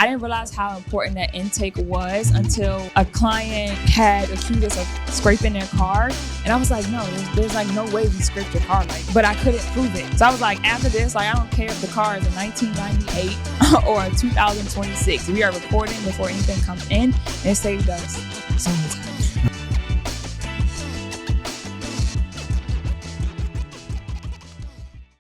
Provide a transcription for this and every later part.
I didn't realize how important that intake was until a client had accused us of scraping their car. And I was like, no, there's like no way we scraped your car, like, but I couldn't prove it. So I was like, after this, like, I don't care if the car is a 1998 or a 2026. We are recording before anything comes in, and it saved us so much time.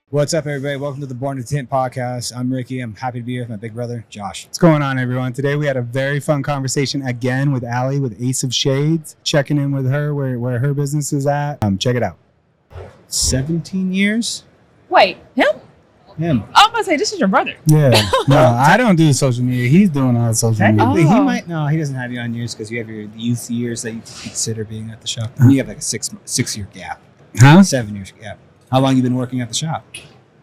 What's up, everybody? Welcome to the Born to Tint podcast. I'm Ricky. I'm happy to be here with my big brother, Josh. What's going on, everyone? Today we had a very fun conversation again with Allie with Ace of Shades, checking in with her where her business is at. Check it out. 17 years? Wait, him? Him. I'm gonna say this is your brother. Yeah. No, I don't do social media. He's doing all the social media. Technically, Oh. he might. No, he doesn't have you on years because you have your youth years that you consider being at the shop. And you have like a six-year gap. Huh? 7 years gap. How long you been working at the shop?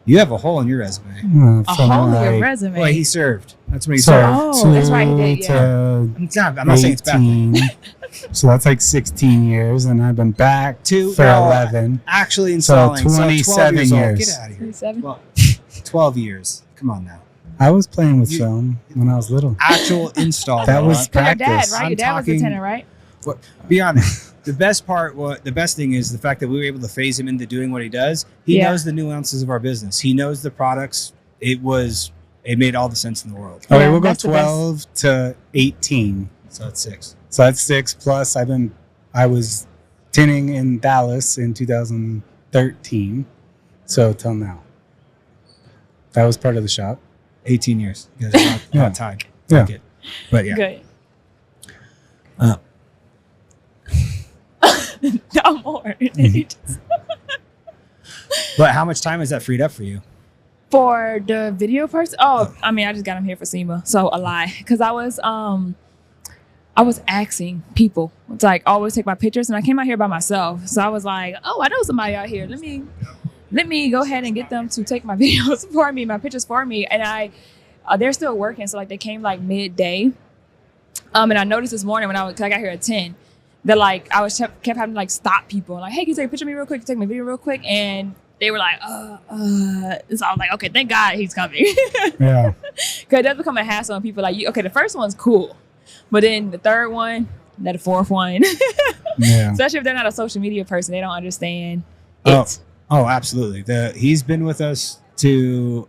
You have a hole in your resume. A hole in your resume. Well, he served. That's when he served. Oh, that's right, he did, yeah. I'm not saying it's bad. 18. So that's like 16 years, and I've been back for 11. Actually installing. So 27 12 years. Get out of here. 27? Well, 12 years. Come on now. I was playing with film when I was little. Actual install. That was Your dad, practice. right? I'm Your dad was the talking- tenant, right? What, be honest. The best thing is the fact that we were able to phase him into doing what he does. He knows the nuances of our business. He knows the products. It made all the sense in the world. Okay, Yeah, we'll go that's the 12 to 18. So that's 6. So that's 6 plus I was tinting in Dallas in 2013. So till now. That was part of the shop. 18 years. You guys are not tied. Yeah. Like it. But yeah. Good. No more. But how much time has that freed up for you? For the video person? Oh, I mean, I just got him here for SEMA, so a lie. Because I was asking people to like always take my pictures, and I came out here by myself. So I was like, oh, I know somebody out here. Let me go ahead and get them to take my videos for me, my pictures for me. And they're still working, so like they came like midday. And I noticed this morning when I got here at 10. That like I was kept having to like stop people and like, hey, can you take a picture of me real quick? Can you take my video real quick? And they were like, So I was like, okay, thank God he's coming. Yeah. Because it does become a hassle on people like you. Okay, the first one's cool, but then the third one, then the fourth one, Yeah. especially if they're not a social media person, they don't understand Oh. it. Oh, absolutely. He's been with us when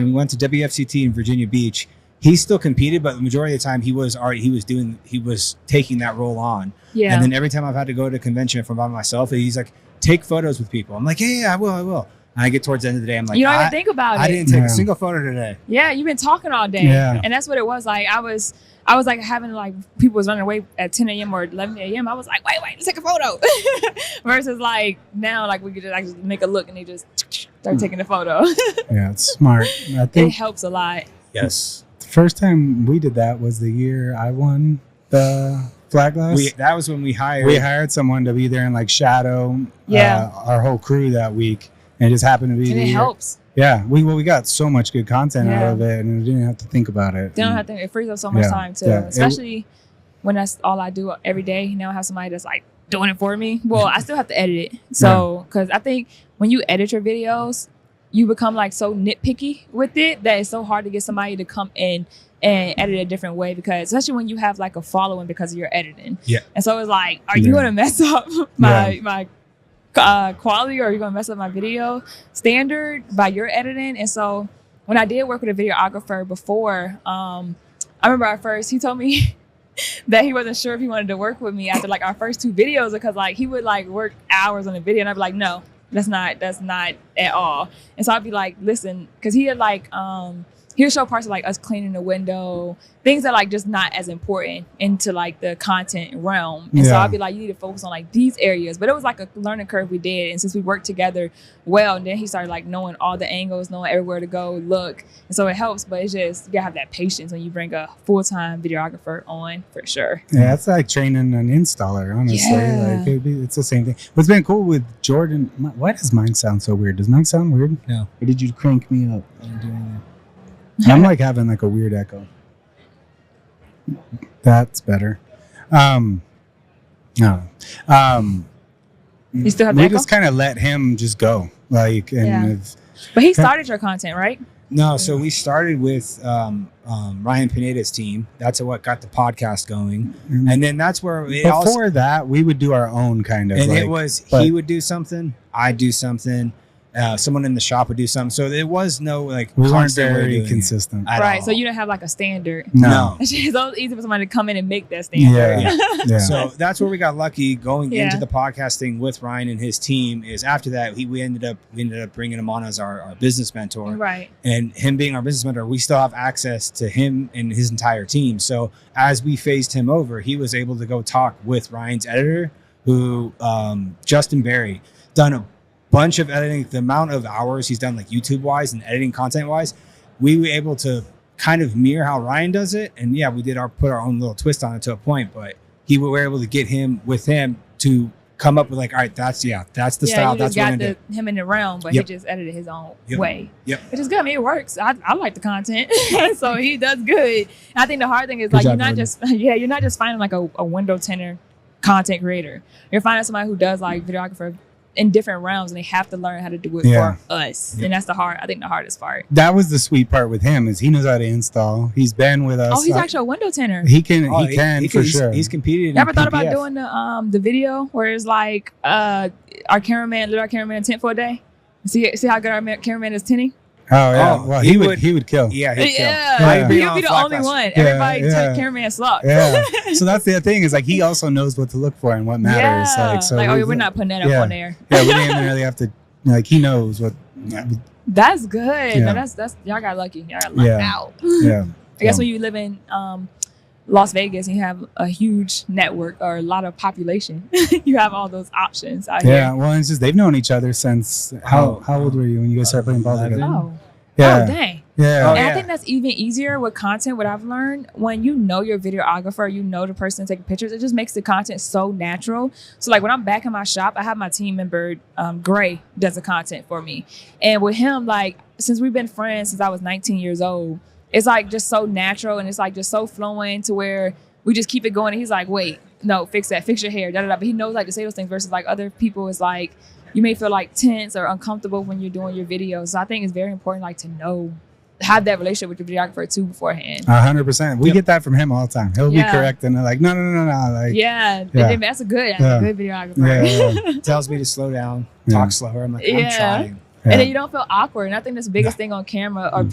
we went to WFCT in Virginia Beach. He still competed, but the majority of the time he was taking that role on. Yeah. And then every time I've had to go to a convention if I'm by myself, he's like, take photos with people. I'm like, yeah, I will. And I get towards the end of the day, I'm like, You don't even think about I it. didn't take Yeah. a single photo today. Yeah, you've been talking all day. Yeah. And that's what it was. Like I was like having like people was running away at 10 a.m. or 11 a.m. I was like, wait, let's take a photo. Versus like now, like we could just actually make a look and they just start taking the photo. Yeah, it's smart. I It think helps a lot. Yes. the first time we did that was the year I won the flag glass. That was when we hired. We hired someone to be there and like shadow our whole crew that week. And it just happened to be And the it year. helps. Yeah, we got so much good content Yeah. out of it, and we didn't have to think about it. They don't have to, it frees up so much Yeah, time too. yeah. Especially when that's all I do every day. Now I have somebody that's like doing it for me. Well, I still have to edit it. So, because I think when you edit your videos, you become like so nitpicky with it that it's so hard to get somebody to come in and edit a different way, because especially when you have like a following because of your editing. Yeah. And so it's like, are you Yeah. going to mess up my quality, or are you going to mess up my video standard by your editing? And so when I did work with a videographer before, I remember at first he told me that he wasn't sure if he wanted to work with me after like our first 2 videos, because like he would like work hours on a video and I'd be like, no, that's not at all. And so I'd be like, listen, because he had like he'll show parts of like us cleaning the window, things that like just not as important into like the content realm. And so Yeah. I'd be like, you need to focus on like these areas. But it was like a learning curve we did. And since we worked together well, and then he started like knowing all the angles, knowing everywhere to go, look. And so it helps, but it's just, you gotta have that patience when you bring a full-time videographer on, for sure. Yeah, it's like training an installer, honestly. Yeah. Like it's the same thing. What's been cool with Jordan, why does mine sound so weird? Does mine sound weird? No. Or did you crank me up? I didn't do anything. I'm like having like a weird echo. That's better. No. You still have We that just kind of let him just go. Like, and Yeah. if, But he started your content, right? No, so we started with Ryan Pineda's team. That's what got the podcast going, and then that's where before that we would do our own kind of. And it was he would do something, I'd do something. Someone in the shop would do something. So there was no like we weren't very consistent. Right. All. So you didn't have like a standard. No. It's easy for somebody to come in and make that standard. Yeah. So that's where we got lucky going into the podcasting with Ryan and his team. Is after that we ended up bringing him on as our business mentor. Right. And him being our business mentor, we still have access to him and his entire team. So as we phased him over, he was able to go talk with Ryan's editor, who Justin Berry, done a bunch of editing. The amount of hours he's done like YouTube wise and editing content wise, we were able to kind of mirror how Ryan does it. And yeah, we did put our own little twist on it to a point, but we were able to get him to come up with like, all right, that's the style. You just got him in the realm, but he just edited his own way. Yep. Which is good. I mean, it works. I like the content. So he does good. And I think the hard thing is like you're not just finding like a window tinter content creator. You're finding somebody who does like videographer in different realms, and they have to learn how to do it for us. And that's the hardest part. That was the sweet part with him, is he knows how to install. He's been with us. Oh, he's actually a window tinter. He can for sure. He's competed. You ever thought about doing the video where it's like our cameraman Tint for a day? See how good our cameraman is tinting? Oh yeah, well he would kill. Yeah, he'd kill. He'll be the only one. Everybody cameraman sucks. Yeah. So that's the thing, is like he also knows what to look for and what matters. We're not putting that up on there. Yeah, we didn't even really have to. Like he knows what. That's good. Yeah. No, that's y'all got lucky. Y'all got lucked out. Yeah. I guess when you live in Las Vegas and you have a huge network or a lot of population, you have all those options out here. Yeah, well, it's just they've known each other since how old were you when you guys started playing ball together? Oh, dang. Yeah. And I think that's even easier with content. What I've learned, when you know your videographer, you know the person taking pictures, it just makes the content so natural. So like when I'm back in my shop, I have my team member, Gray, does the content for me. And with him, like since we've been friends since I was 19 years old, it's like just so natural, and it's like just so flowing to where we just keep it going. And he's like, wait, no, fix that, fix your hair, da da da. But he knows like to say those things versus like other people is like, you may feel like tense or uncomfortable when you're doing your videos. So I think it's very important like to have that relationship with your videographer too beforehand. 100%. We get that from him all the time. He'll be correcting and like, no. Like, that's a good videographer. Yeah. Tells me to slow down, talk slower. I'm like, I'm trying. And then you don't feel awkward. And I think that's the biggest thing on camera, or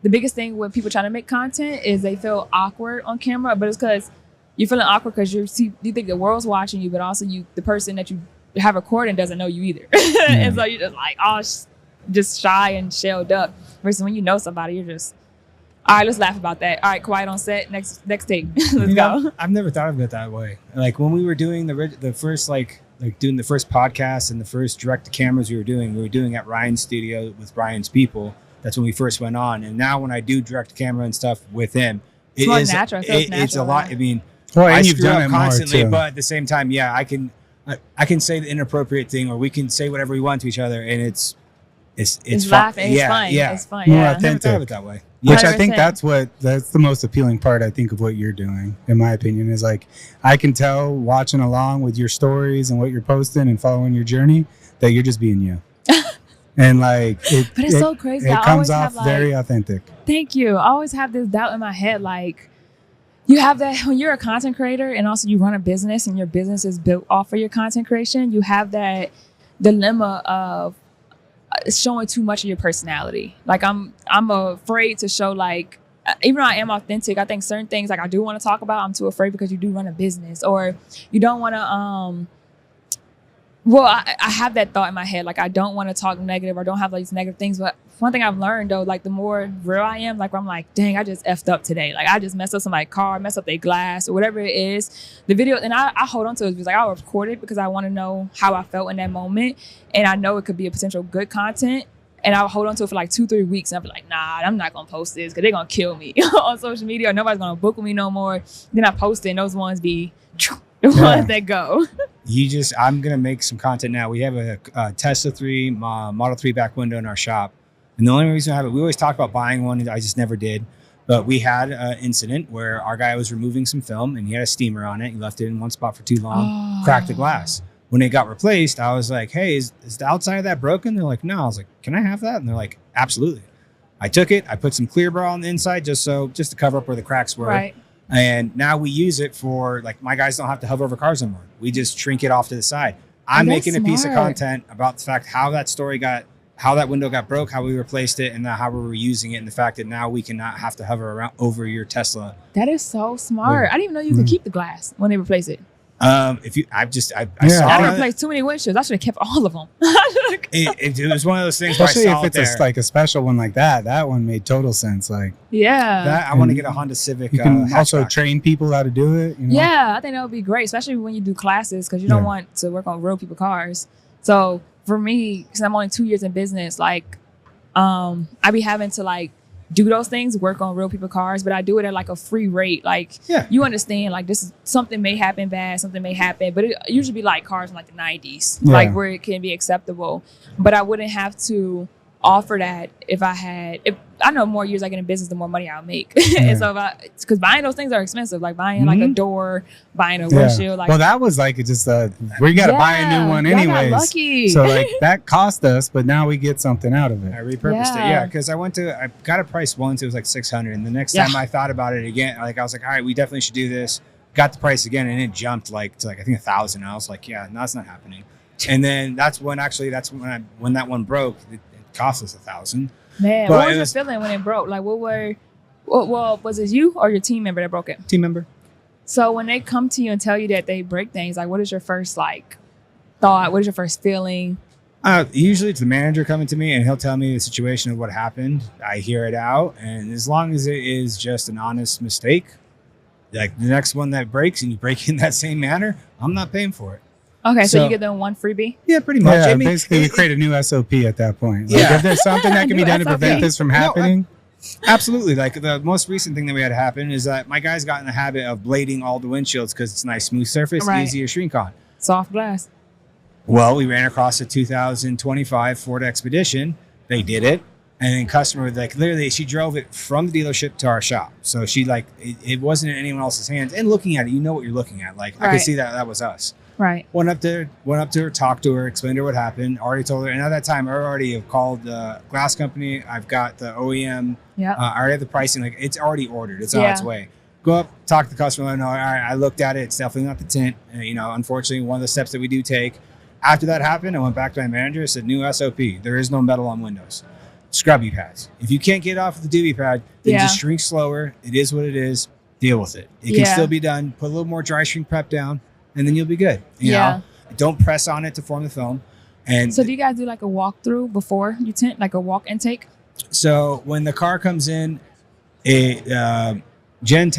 the biggest thing when people trying to make content is they feel awkward on camera, but it's because you're feeling awkward because you think the world's watching you, but also the person that you have recording doesn't know you either. And so you're just like, just shy and shelled up. Versus when you know somebody, you're just, all right, let's laugh about that. All right, quiet on set. Next take. Let's go. I've never thought of it that way. Like when we were doing the first doing the first podcast and the first direct to cameras we were doing at Ryan's studio with Ryan's people. That's when we first went on. And now when I do direct to camera and stuff with him, it's more natural. It's a lot. I mean, I screw up constantly, but at the same time, I can say the inappropriate thing, or we can say whatever we want to each other, and it's laughing. It's fun. Yeah. It's fun. More Yeah. authentic. I never thought of it that way. Which I think that's the most appealing part, I think, of what you're doing, in my opinion, is like, I can tell watching along with your stories and what you're posting and following your journey that you're just being you. And like, but it's so crazy. It comes off very authentic. Thank you. I always have this doubt in my head, like, you have that when you're a content creator and also you run a business and your business is built off of your content creation, you have that dilemma of showing too much of your personality. Like I'm afraid to show, like, even though I am authentic, I think certain things like I do want to talk about, I'm too afraid because you do run a business, or you don't want to I have that thought in my head, like I don't want to talk negative or don't have like these negative things. But one thing I've learned though, like the more real I am, like I'm like, dang, I just effed up today. Like I just messed up somebody's car, messed up their glass or whatever it is. The video, and I hold on to it because like I'll record it because I want to know how I felt in that moment. And I know it could be a potential good content. And I'll hold on to it for like 2-3 weeks. And I'll be like, nah, I'm not going to post this because they're going to kill me on social media. Or nobody's going to book with me no more. Then I post it and those ones be the ones that go. I'm going to make some content now. We have a Tesla 3 Model 3 back window in our shop. And the only reason I have it, we always talk about buying one. I just never did. But we had an incident where our guy was removing some film and he had a steamer on it. He left it in one spot for too long, cracked the glass. When it got replaced, I was like, hey, is the outside of that broken? They're like, no. I was like, can I have that? And they're like, absolutely. I took it, I put some clear bra on the inside just to cover up where the cracks were. Right. And now we use it for, like, my guys don't have to hover over cars anymore. We just shrink it off to the side. I'm making a piece of content about the fact how that window got broke, how we replaced it, and how we were using it, and the fact that now we cannot have to hover around over your Tesla. That is so smart. I didn't even know you could keep the glass when they replace it. I replaced too many windshields. I should have kept all of them. it was one of those things. Especially if it's like a special one like that. That one made total sense. Like, yeah, I want to get a Honda Civic. You can also train people how to do it. You know? Yeah, I think that would be great, especially when you do classes, because you don't want to work on real people cars. So for me, because I'm only 2 years in business, like, I be having to like do those things, work on real people cars, but I do it at like a free rate. Like, you understand, like, this is something may happen bad, something may happen, but it usually be like cars in like the 90s, like where it can be acceptable. But I wouldn't have to offer that if I know more years I get in business, the more money I'll make. And so because buying those things are expensive, like buying like a door, buying a windshield. Like, well, that was like just we got to buy a new one anyways. Got lucky. So like that cost us, but now we get something out of it. I repurposed it, because I got a price once, it was like $600, and the next time I thought about it again, like I was like, all right, we definitely should do this. Got the price again, and it jumped like to like I think $1,000. I was like, no, that's not happening. And then that's when that one broke. It cost us $1,000. Man, what was your feeling when it broke? Like, was it you or your team member that broke it? Team member. So when they come to you and tell you that they break things, like, what is your first like thought? What is your first feeling? Usually it's the manager coming to me and he'll tell me the situation of what happened. I hear it out, and as long as it is just an honest mistake, like the next one that breaks and you break in that same manner, I'm not paying for it. Okay, so you give them one freebie? Yeah, pretty much. Yeah, basically we create a new SOP at that point. Like, if there's something that can be done to prevent this from happening. Absolutely. Like the most recent thing that we had happen is that my guys got in the habit of blading all the windshields because it's a nice smooth surface, easy to shrink on. Soft glass. Well, we ran across a 2025 Ford Expedition. They did it. And then customer, like literally, she drove it from the dealership to our shop. So she it wasn't in anyone else's hands. And looking at it, you know what you're looking at. Like I could see that was us. Right. Went up to her, talked to her, explained to her what happened. Already told her. And at that time, I already have called the glass company. I've got the OEM. Yeah. I already have the pricing. Like it's already ordered. It's on its way. Go up, talk to the customer. Let them know. All right, I looked at it. It's definitely not the tint. Unfortunately, one of the steps that we do take. After that happened, I went back to my manager. I said, new SOP. There is no metal on windows. Scrubby pads. If you can't get off with the doobie pad, then just shrink slower. It is what it is. Deal with it. It can still be done. Put a little more dry shrink prep down, and then you'll be good. You know? Don't press on it to form the film. And so do you guys do like a walkthrough before you tint, like a walk intake? So when the car comes in, Jen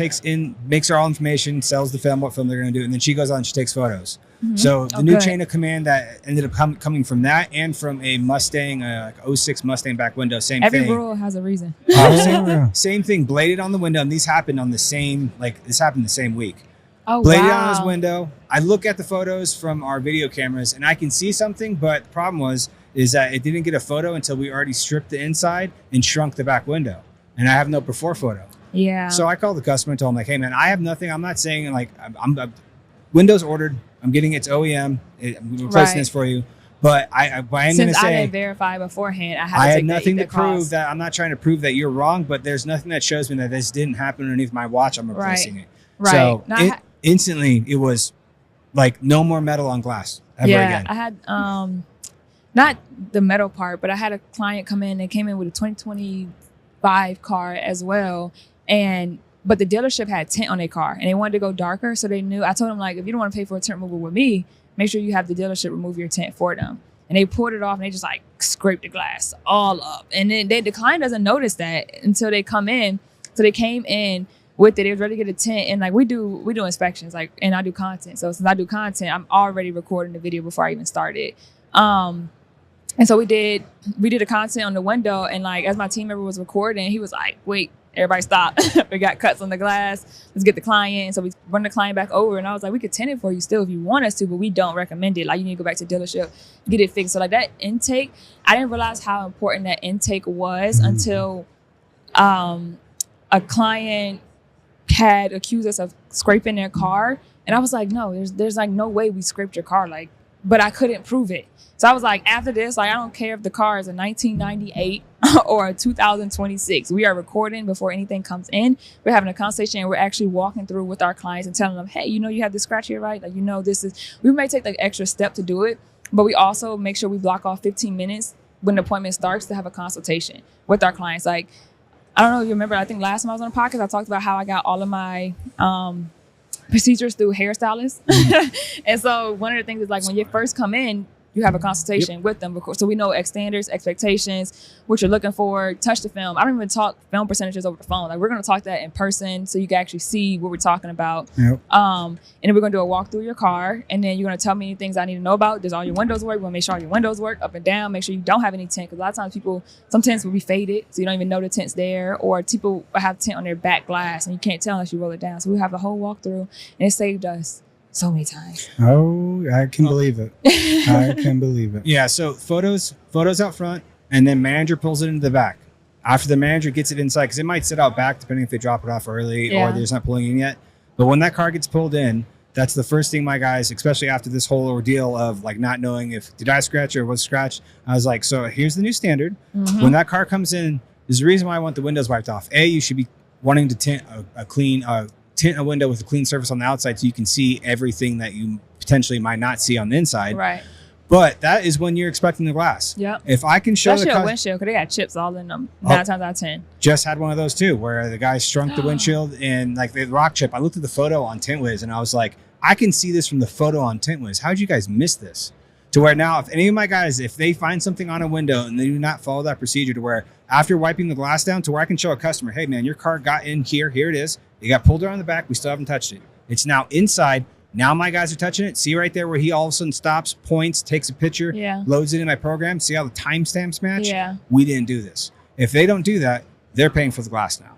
makes her all information, sells the film, what film they're going to do, and then she goes on and she takes photos. Mm-hmm. So the new chain of command that ended up coming from that and from a Mustang, like 06 Mustang back window, same thing. Every rule has a reason. Same thing, bladed on the window, and these happened on the same week. Oh, bladed on his window. I look at the photos from our video cameras and I can see something, but the problem is that it didn't get a photo until we already stripped the inside and shrunk the back window. And I have no before photo. Yeah. So I called the customer and told him, like, hey man, I have nothing. I'm not saying like I'm Windows ordered. I'm getting its OEM. I'm replacing this for you. But I'm going to say, since I didn't verify beforehand, I had nothing to prove that. I'm not trying to prove that you're wrong, but there's nothing that shows me that this didn't happen underneath my watch. I'm replacing it. Right. So instantly, it was like no more metal on glass ever again. I had not the metal part, but I had a client come in. They came in with a 2025 car as well, but the dealership had tint on their car and they wanted to go darker. So they knew, I told them, like, if you don't want to pay for a tint removal with me, make sure you have the dealership remove your tint for them. And they pulled it off and they just like scraped the glass all up. And then the client doesn't notice that until they come in. So they came in with it. They was ready to get a tint. And like we do inspections, like, and I do content. So since I do content, I'm already recording the video before I even started. And so we did a content on the window, and like as my team member was recording, he was like, wait, everybody stop. We got cuts on the glass. Let's get the client. And so we run the client back over, and I was like, we could tint it for you still if you want us to, but we don't recommend it. Like, you need to go back to the dealership, get it fixed. So like that intake, I didn't realize how important that intake was until a client had accused us of scraping their car. And I was like, no, there's like no way we scraped your car. Like, but I couldn't prove it. So I was like, after this, like, I don't care if the car is a 1998 or a 2026. We are recording before anything comes in. We're having a conversation, and we're actually walking through with our clients and telling them, hey, you have this scratch here, right? Like, this is, we may take the extra step to do it, but we also make sure we block off 15 minutes when the appointment starts to have a consultation with our clients. Like, I don't know if you remember, I think last time I was on the podcast, I talked about how I got all of my procedures through hairstylists. And so one of the things is, like, when you first come in, you have a consultation with them, so we know standards, expectations, what you're looking for. Touch the film. I don't even talk film percentages over the phone. Like, we're going to talk that in person so you can actually see what we're talking about. And then we're going to do a walk through your car, and then you're going to tell me things I need to know about. Does all your windows work? We want to make sure all your windows work up and down. Make sure you don't have any tint, because a lot of times some tints will be faded, so you don't even know the tint's there, or people will have tint on their back glass and you can't tell unless you roll it down. So we have the whole walkthrough, and it saved us so many times. Oh, I can believe it. I can believe it. Yeah, so photos out front, and then manager pulls it into the back. After the manager gets it inside, because it might sit out back depending if they drop it off early or they're just not pulling in yet. But when that car gets pulled in, that's the first thing my guys, especially after this whole ordeal of like not knowing if did I scratch or was scratched, I was like, so here's the new standard. When that car comes in, there's a reason why I want the windows wiped off. You should be wanting to tint a window with a clean surface on the outside so you can see everything that you potentially might not see on the inside. Right. But that is when you're expecting the glass. Yep. If I can show especially a windshield, because they got chips all in them 9 times out of 10. Just had one of those too, where the guy shrunk the windshield and like the rock chip. I looked at the photo on TintWiz and I was like, I can see this from the photo on TintWiz. How'd you guys miss this? To where now, if any of my guys, if they find something on a window and they do not follow that procedure, to where after wiping the glass down, to where I can show a customer, hey man, your car got in here it is. You got pulled around the back. We still haven't touched it. It's now inside. Now my guys are touching it. See right there where he all of a sudden stops, points, takes a picture, loads it in my program. See how the timestamps match? Yeah. We didn't do this. If they don't do that, they're paying for the glass now.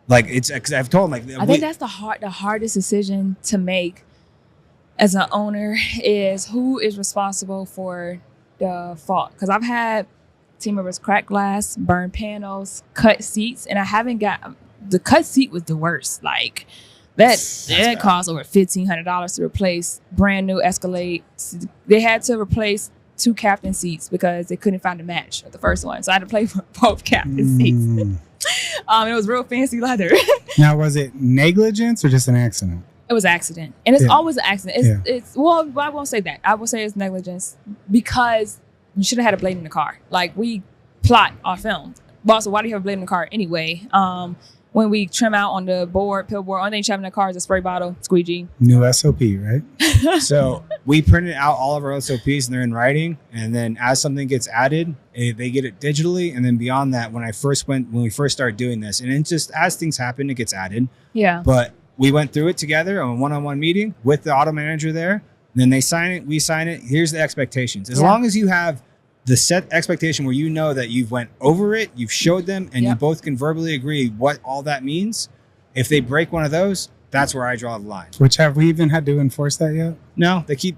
Like, it's, because I've told them, like, I think that's the hardest decision to make as an owner, is who is responsible for the fault. Because I've had team members crack glass, burn panels, cut seats, and I haven't got, the cut seat was the worst. Like, that cost over $1,500 to replace brand new Escalade. They had to replace 2 captain seats because they couldn't find a match with the first one. So I had to pay for both captain seats. It was real fancy leather. Now, was it negligence or just an accident? It was accident. And it's always an accident. It's well, I won't say that. I will say it's negligence, because you should have had a blade in the car. Like, we plot our film. But also, why do you have a blade in the car anyway? When we trim out on the pill board, only thing you have in the car is a spray bottle, squeegee. New SOP, right? So we printed out all of our SOPs and they're in writing. And then as something gets added, they get it digitally. And then beyond that, when we first started doing this, and it just, as things happen, it gets added. Yeah. But we went through it together on a one-on-one meeting with the auto manager there. Then they sign it, we sign it. Here's the expectations. As long as you have the set expectation where you know that you've went over it, you've showed them, and you both can verbally agree what all that means. If they break one of those, that's where I draw the line. Which, have we even had to enforce that yet? No, they keep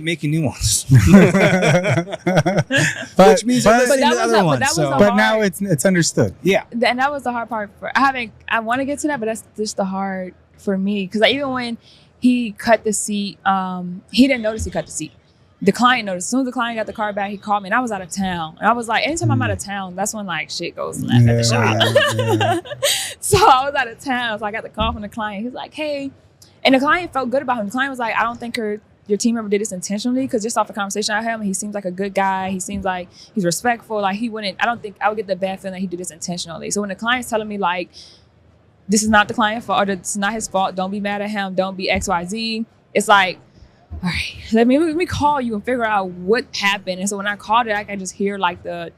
making new ones. Which means but now it's understood. Yeah, and that was the hard part. I want to get to that, but that's just the hard for me, because even when he cut the seat, he didn't notice he cut the seat. The client noticed. As soon as the client got the car back, he called me, and I was out of town. And I was like, anytime I'm out of town, that's when like shit goes left at the shop. So I was out of town. So I got the call from the client. He's like, hey. And the client felt good about him. The client was like, I don't think your team member did this intentionally, because just off the conversation I had him, he seems like a good guy. He seems like he's respectful. Like, I don't think I would get the bad feeling that he did this intentionally. So when the client's telling me like, this is not the client's fault, or this is not his fault, don't be mad at him, don't be XYZ, it's like, all right, let me call you and figure out what happened. And so when I called it, I could just hear like the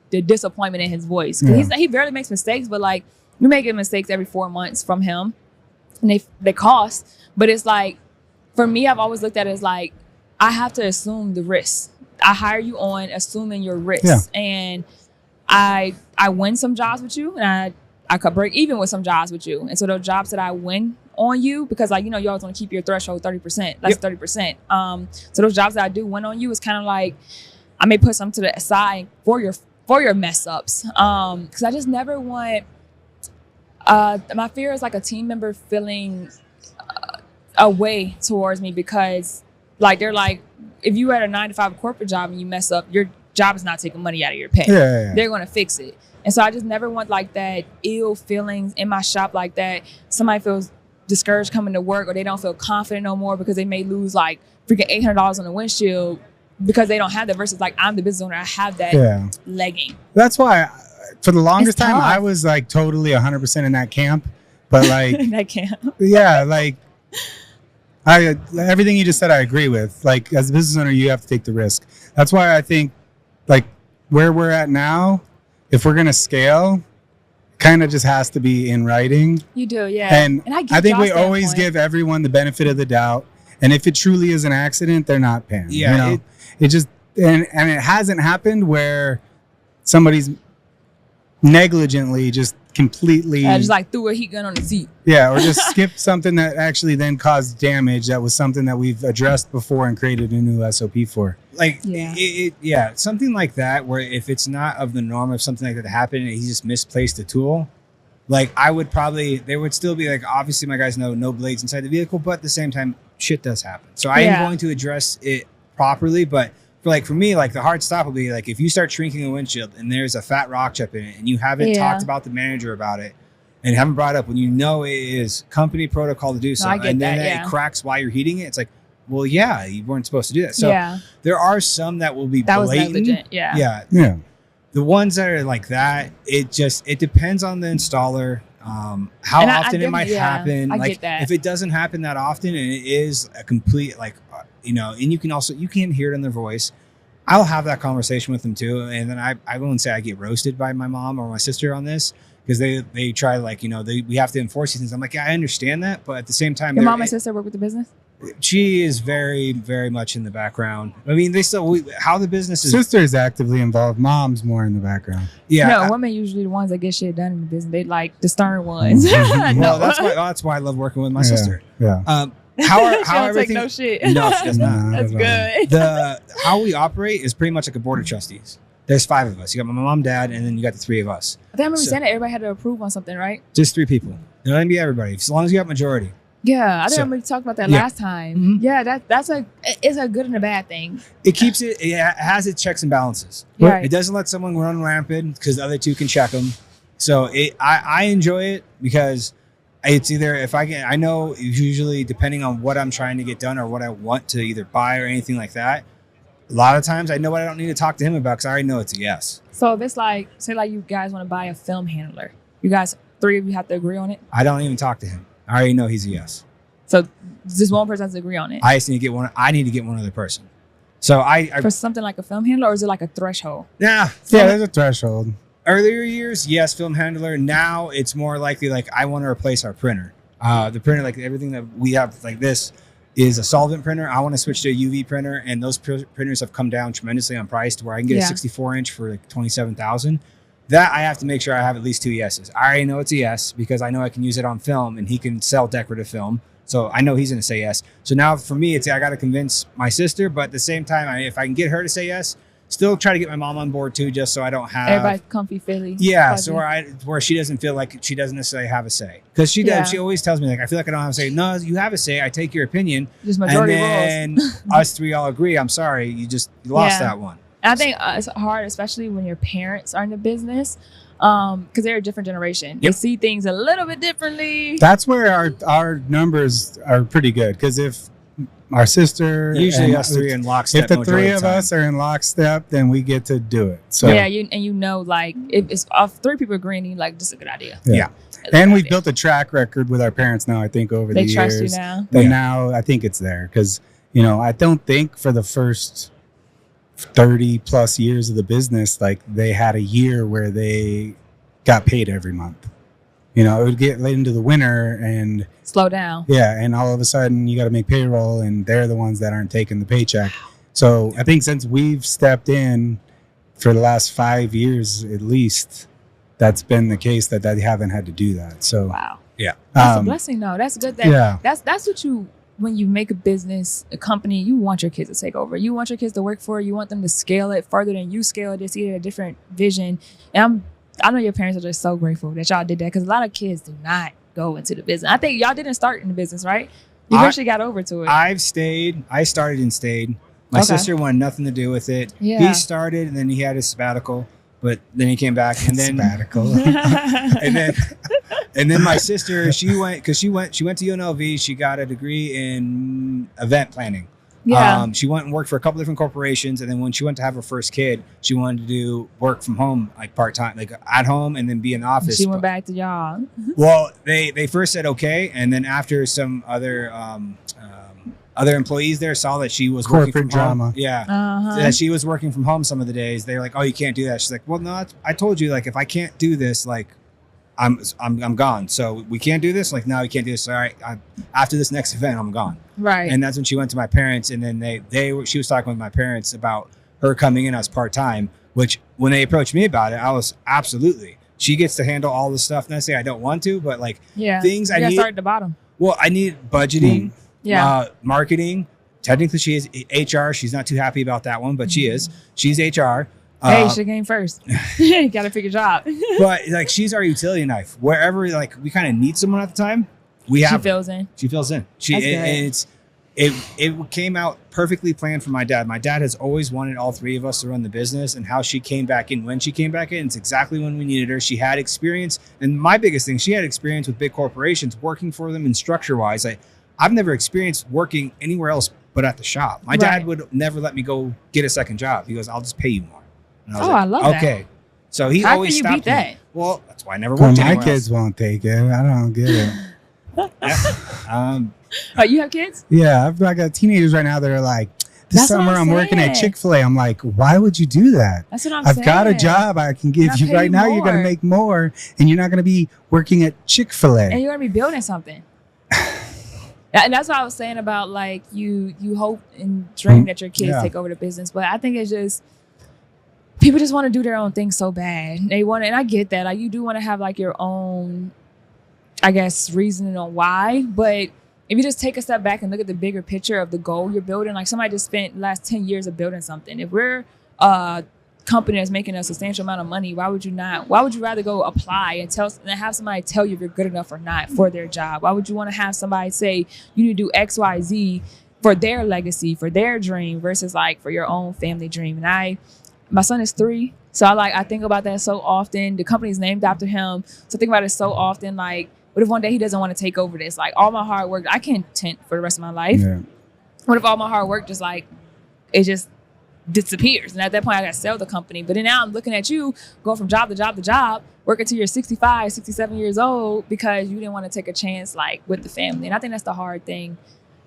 disappointment in his voice. He barely makes mistakes, but like, we make mistakes every 4 months from him, and they cost. But it's like, for me, I've always looked at it as like, I have to assume the risk. I hire you on assuming your risk, and I win some jobs with you, and I could break even with some jobs with you. And so those jobs that I win on you, because like, you always want to keep your threshold 30%. That's 30%. So those jobs that I do win on you is kind of like, I may put some to the side for your mess ups. Because I just never want, my fear is like a team member feeling a way towards me because Like they're like, if you had a 9-to-5 corporate job and you mess up, your job is not taking money out of your pay. Yeah. They're gonna fix it. And so I just never want like that ill feelings in my shop like that. Somebody feels discouraged coming to work, or they don't feel confident no more because they may lose like freaking $800 on the windshield because they don't have that, versus like, I'm the business owner, I have that legging. That's why for the longest time tough. I was like totally 100% in that camp, but like That camp. yeah, like everything you just said I agree with. Like as a business owner, you have to take the risk. That's why I think like where we're at now, if we're gonna scale, kind of just has to be in writing. You do, yeah. And I think we Josh's always standpoint. give everyone the benefit of the doubt. And if it truly is an accident, they're not paying. Yeah, you know? It just and it hasn't happened where somebody's negligently just completely I just like threw a heat gun on the seat. or just skipped something that actually then caused damage. That was something that we've addressed before and created a new SOP for. Like, Yeah. something like that, where if it's not of the norm, if something like that happened and he just misplaced a tool, like I would probably, there would still be like, obviously my guys know no blades inside the vehicle, but at the same time, shit does happen. So I am going to address it properly, but for me, like the hard stop will be like, if you start shrinking a windshield and there's a fat rock chip in it and you haven't talked about the manager about it and haven't brought it up when you know it is company protocol to do so, and then it cracks while you're heating it, it's like, well, yeah, you weren't supposed to do that. So there are some that will be blatant. Was negligent. Yeah. The ones that are like that, it depends on the installer. How often it might happen. I like get that. if it doesn't happen that often and it is a complete like and you can hear it in their voice, I'll have that conversation with them too. And then I won't say I get roasted by my mom or my sister on this, because they try like, we have to enforce these things. I'm like, yeah, I understand that, but at the same time, your mom and sister work with the business? She is very, very much in the background. I mean, how the business is. Sister is actively involved. Mom's more in the background. Yeah. No, women usually the ones that get shit done in the business. They like the stern ones. Well, that's why I love working with my sister. Yeah. How How don't everything? take no shit. No, she does not. That's good. How we operate is pretty much like a board of trustees. There's 5 of us. You got my mom, dad, and then you got the 3 of us. I remember saying that everybody had to approve on something, right? Just 3 people. It doesn't be everybody. As long as you have majority. Yeah, I think we talked about that last time. Mm-hmm. Yeah, it's a good and a bad thing. It keeps it has its checks and balances. Right. It doesn't let someone run rampant because the other 2 can check them. So I enjoy it because it's either I know usually depending on what I'm trying to get done or what I want to either buy or anything like that. A lot of times I know what I don't need to talk to him about because I already know it's a yes. So if it's like, say like you guys want to buy a film handler, you guys, 3 of you have to agree on it? I don't even talk to him. I already know he's a yes. So just one person has to agree on it? I just need to get one. I need to get one other person. So for something like a film handler, or is it like a threshold? Yeah, there's a threshold. Earlier years, yes, film handler. Now it's more likely like I want to replace our printer. The printer, like everything that we have, like this, is a solvent printer. I want to switch to a UV printer, and those printers have come down tremendously on price to where I can get a 64-inch for like $27,000. That I have to make sure I have at least 2 yeses. I already know it's a yes because I know I can use it on film, and he can sell decorative film. So I know he's going to say yes. So now for me, it's I got to convince my sister, but at the same time, if I can get her to say yes, still try to get my mom on board too, just so I don't have everybody's comfy feely. Yeah, fuzzy. so where she doesn't feel like she doesn't necessarily have a say, because she does. She always tells me like I feel like I don't have a say. No, you have a say. I take your opinion. Just majority and then us 3 all agree. I'm sorry, you lost that one. And I think it's hard, especially when your parents are in the business, because they're a different generation. They see things a little bit differently. That's where our numbers are pretty good, because if our sister usually us 3 in lockstep. If the 3 of us are in lockstep, then we get to do it. So yeah, like if it's 3 people agreeing, like this is a good idea. Yeah. And we've built a track record with our parents now, I think, over the years. They trust you now. But now I think it's there because, I don't think for the first 30 plus years of the business, like they had a year where they got paid every month. It would get late into the winter and slow down. Yeah. And all of a sudden you got to make payroll and they're the ones that aren't taking the paycheck. So I think since we've stepped in for the last 5 years, at least, that's been the case that they haven't had to do that. So, wow. Yeah. That's a blessing though. That's good. That's what when you make a business, a company, you want your kids to take over. You want your kids to work for it. You want them to scale it further than you scale it. They see a different vision. And I know your parents are just so grateful that y'all did that, because a lot of kids do not go into the business. I think y'all didn't start in the business, right? You eventually got over to it. I've stayed. I started and stayed. My sister wanted nothing to do with it. Yeah. He started and then he had his sabbatical, but then he came back and then sabbatical. and then my sister, she went to UNLV. She got a degree in event planning. Yeah. She went and worked for a couple different corporations, and then when she went to have her first kid, she wanted to do work from home, like part-time, like at home, and then be in the office. She went back to y'all. Well, they first said okay, and then after some other employees there saw that she was corporate working from drama. home. Yeah. That she was working from home some of the days. They were like, oh, you can't do that. She's like, well, no, I told you, like, if I can't do this, like, I'm gone. So we can't do this. Like, no, we can't do this. All right. After this next event, I'm gone. Right. And that's when she went to my parents, and then she was talking with my parents about her coming in as part-time, which when they approached me about it, I was absolutely. She gets to handle all the stuff. And I say I don't want to, but like things I need. Start at the bottom. Well, I need budgeting, marketing. Technically, she is HR. She's not too happy about that one, but she is. She's HR. Hey, she came first. You got to pick a job. But like, she's our utility knife. Wherever like we kind of need someone at the time, she fills in. She fills in. It came out perfectly planned for my dad. My dad has always wanted all three of us to run the business, and how she came back in when she came back in, it's exactly when we needed her. She had experience, and my biggest thing, she had experience with big corporations, working for them and structure wise. I've never experienced working anywhere else but at the shop. My dad would never let me go get a second job. He goes, "I'll just pay you more." And I was I love that. Okay. So he How always can you stopped beat that? me. Well, that's why I never worked anywhere my kids won't take it. I don't get it. You have kids? Yeah, I've got teenagers right now that are like, this summer I'm working at Chick-fil-A. I'm like, why would you do that? That's what I've got a job I can give you right now. You're going to make more, and you're not going to be working at Chick-fil-A. And you're going to be building something. And that's what I was saying about like you hope and dream that your kids take over the business. But I think it's just people just want to do their own thing so bad. They want to, and I get that. Like you do want to have like your own, I guess, reasoning on why. But if you just take a step back and look at the bigger picture of the goal you're building, like somebody just spent the last 10 years of building something. If we're a company that's making a substantial amount of money, why would you rather go apply and have somebody tell you if you're good enough or not for their job? Why would you want to have somebody say you need to do X, Y, Z for their legacy, for their dream versus like for your own family dream? And my son is 3. So I think about that so often. The company's named after him. So I think about it so often. Like, what if one day he doesn't want to take over this? Like all my hard work, I can't tint for the rest of my life. Yeah. What if all my hard work it just disappears? And at that point I got to sell the company. But then now I'm looking at you going from job to job to job, working till you're 65, 67 years old because you didn't want to take a chance like with the family. And I think that's the hard thing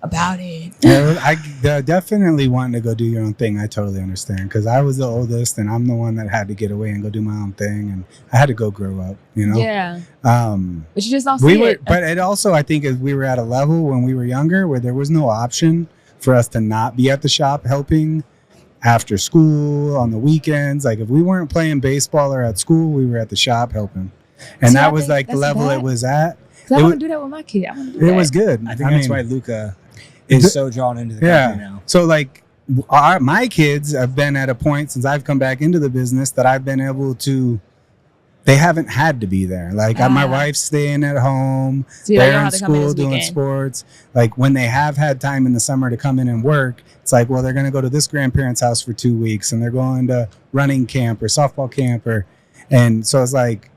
about it. Yeah, I definitely wanting to go do your own thing. I totally understand because I was the oldest and I'm the one that had to get away and go do my own thing, and I had to go grow up, you know. Yeah. But you just don't see it. But it also, I think, we were at a level when we were younger where there was no option for us to not be at the shop helping after school on the weekends. Like if we weren't playing baseball or at school, we were at the shop helping, and that was like the level it was at. I want to do that with my kid. It was good. I think that's why Luca is so drawn into the company now. So like my kids have been at a point since I've come back into the business that I've been able to, they haven't had to be there. Like my wife's staying at home, they're in school doing sports. Like when they have had time in the summer to come in and work, it's like, well, they're going to go to this grandparent's house for 2 weeks and they're going to running camp or softball camp and so it's like,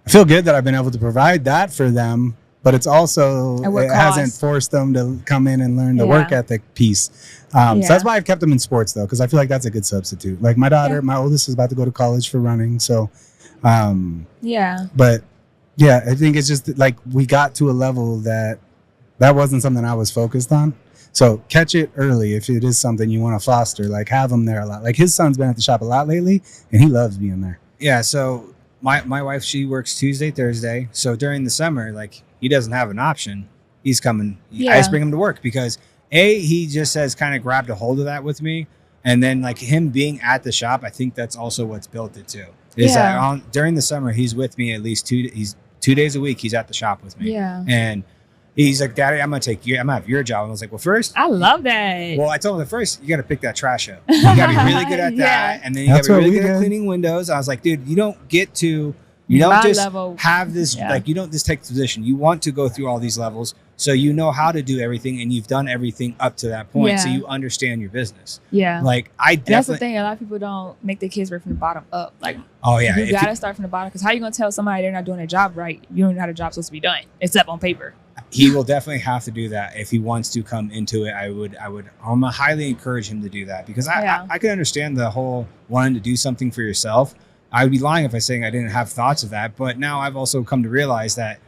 I feel good that I've been able to provide that for them, but it's also, it hasn't forced them to come in and learn the work ethic piece. So that's why I've kept them in sports though, because I feel like that's a good substitute. Like my daughter, my oldest is about to go to college for running. So, but yeah, I think it's just like we got to a level that wasn't something I was focused on. So catch it early if it is something you want to foster, like have them there a lot. Like his son's been at the shop a lot lately and he loves being there. Yeah. So my wife, she works Tuesday, Thursday. So during the summer, like he doesn't have an option. He's coming. I just bring him to work because he just has kind of grabbed a hold of that with me. And then like him being at the shop, I think that's also what's built it too. Is that during the summer, he's with me at least 2 days a week. He's at the shop with me. Yeah. And he's like, Daddy, I'm going to have your job. And I was like, well, first. I love that. Well, I told him first, you got to pick that trash up. You got to be really good at that. And then you got to be really good at cleaning windows. I was like, dude, you don't get to You don't My just level, have this, yeah. like, you don't just take the position. You want to go through all these levels so you know how to do everything and you've done everything up to that point. So Yeah. you understand your business. Yeah. Like, I definitely. And that's the thing. A lot of people don't make their kids work from the bottom up. Like, Oh, yeah. you got to start from the bottom, because how you going to tell somebody they're not doing their job right? You don't know how the job's supposed to be done, except on paper. He will definitely have to do that if he wants to come into it. I'm gonna highly encourage him to do that, because I can understand the whole wanting to do something for yourself. I would be lying if I saying I didn't have thoughts of that, but now I've also come to realize that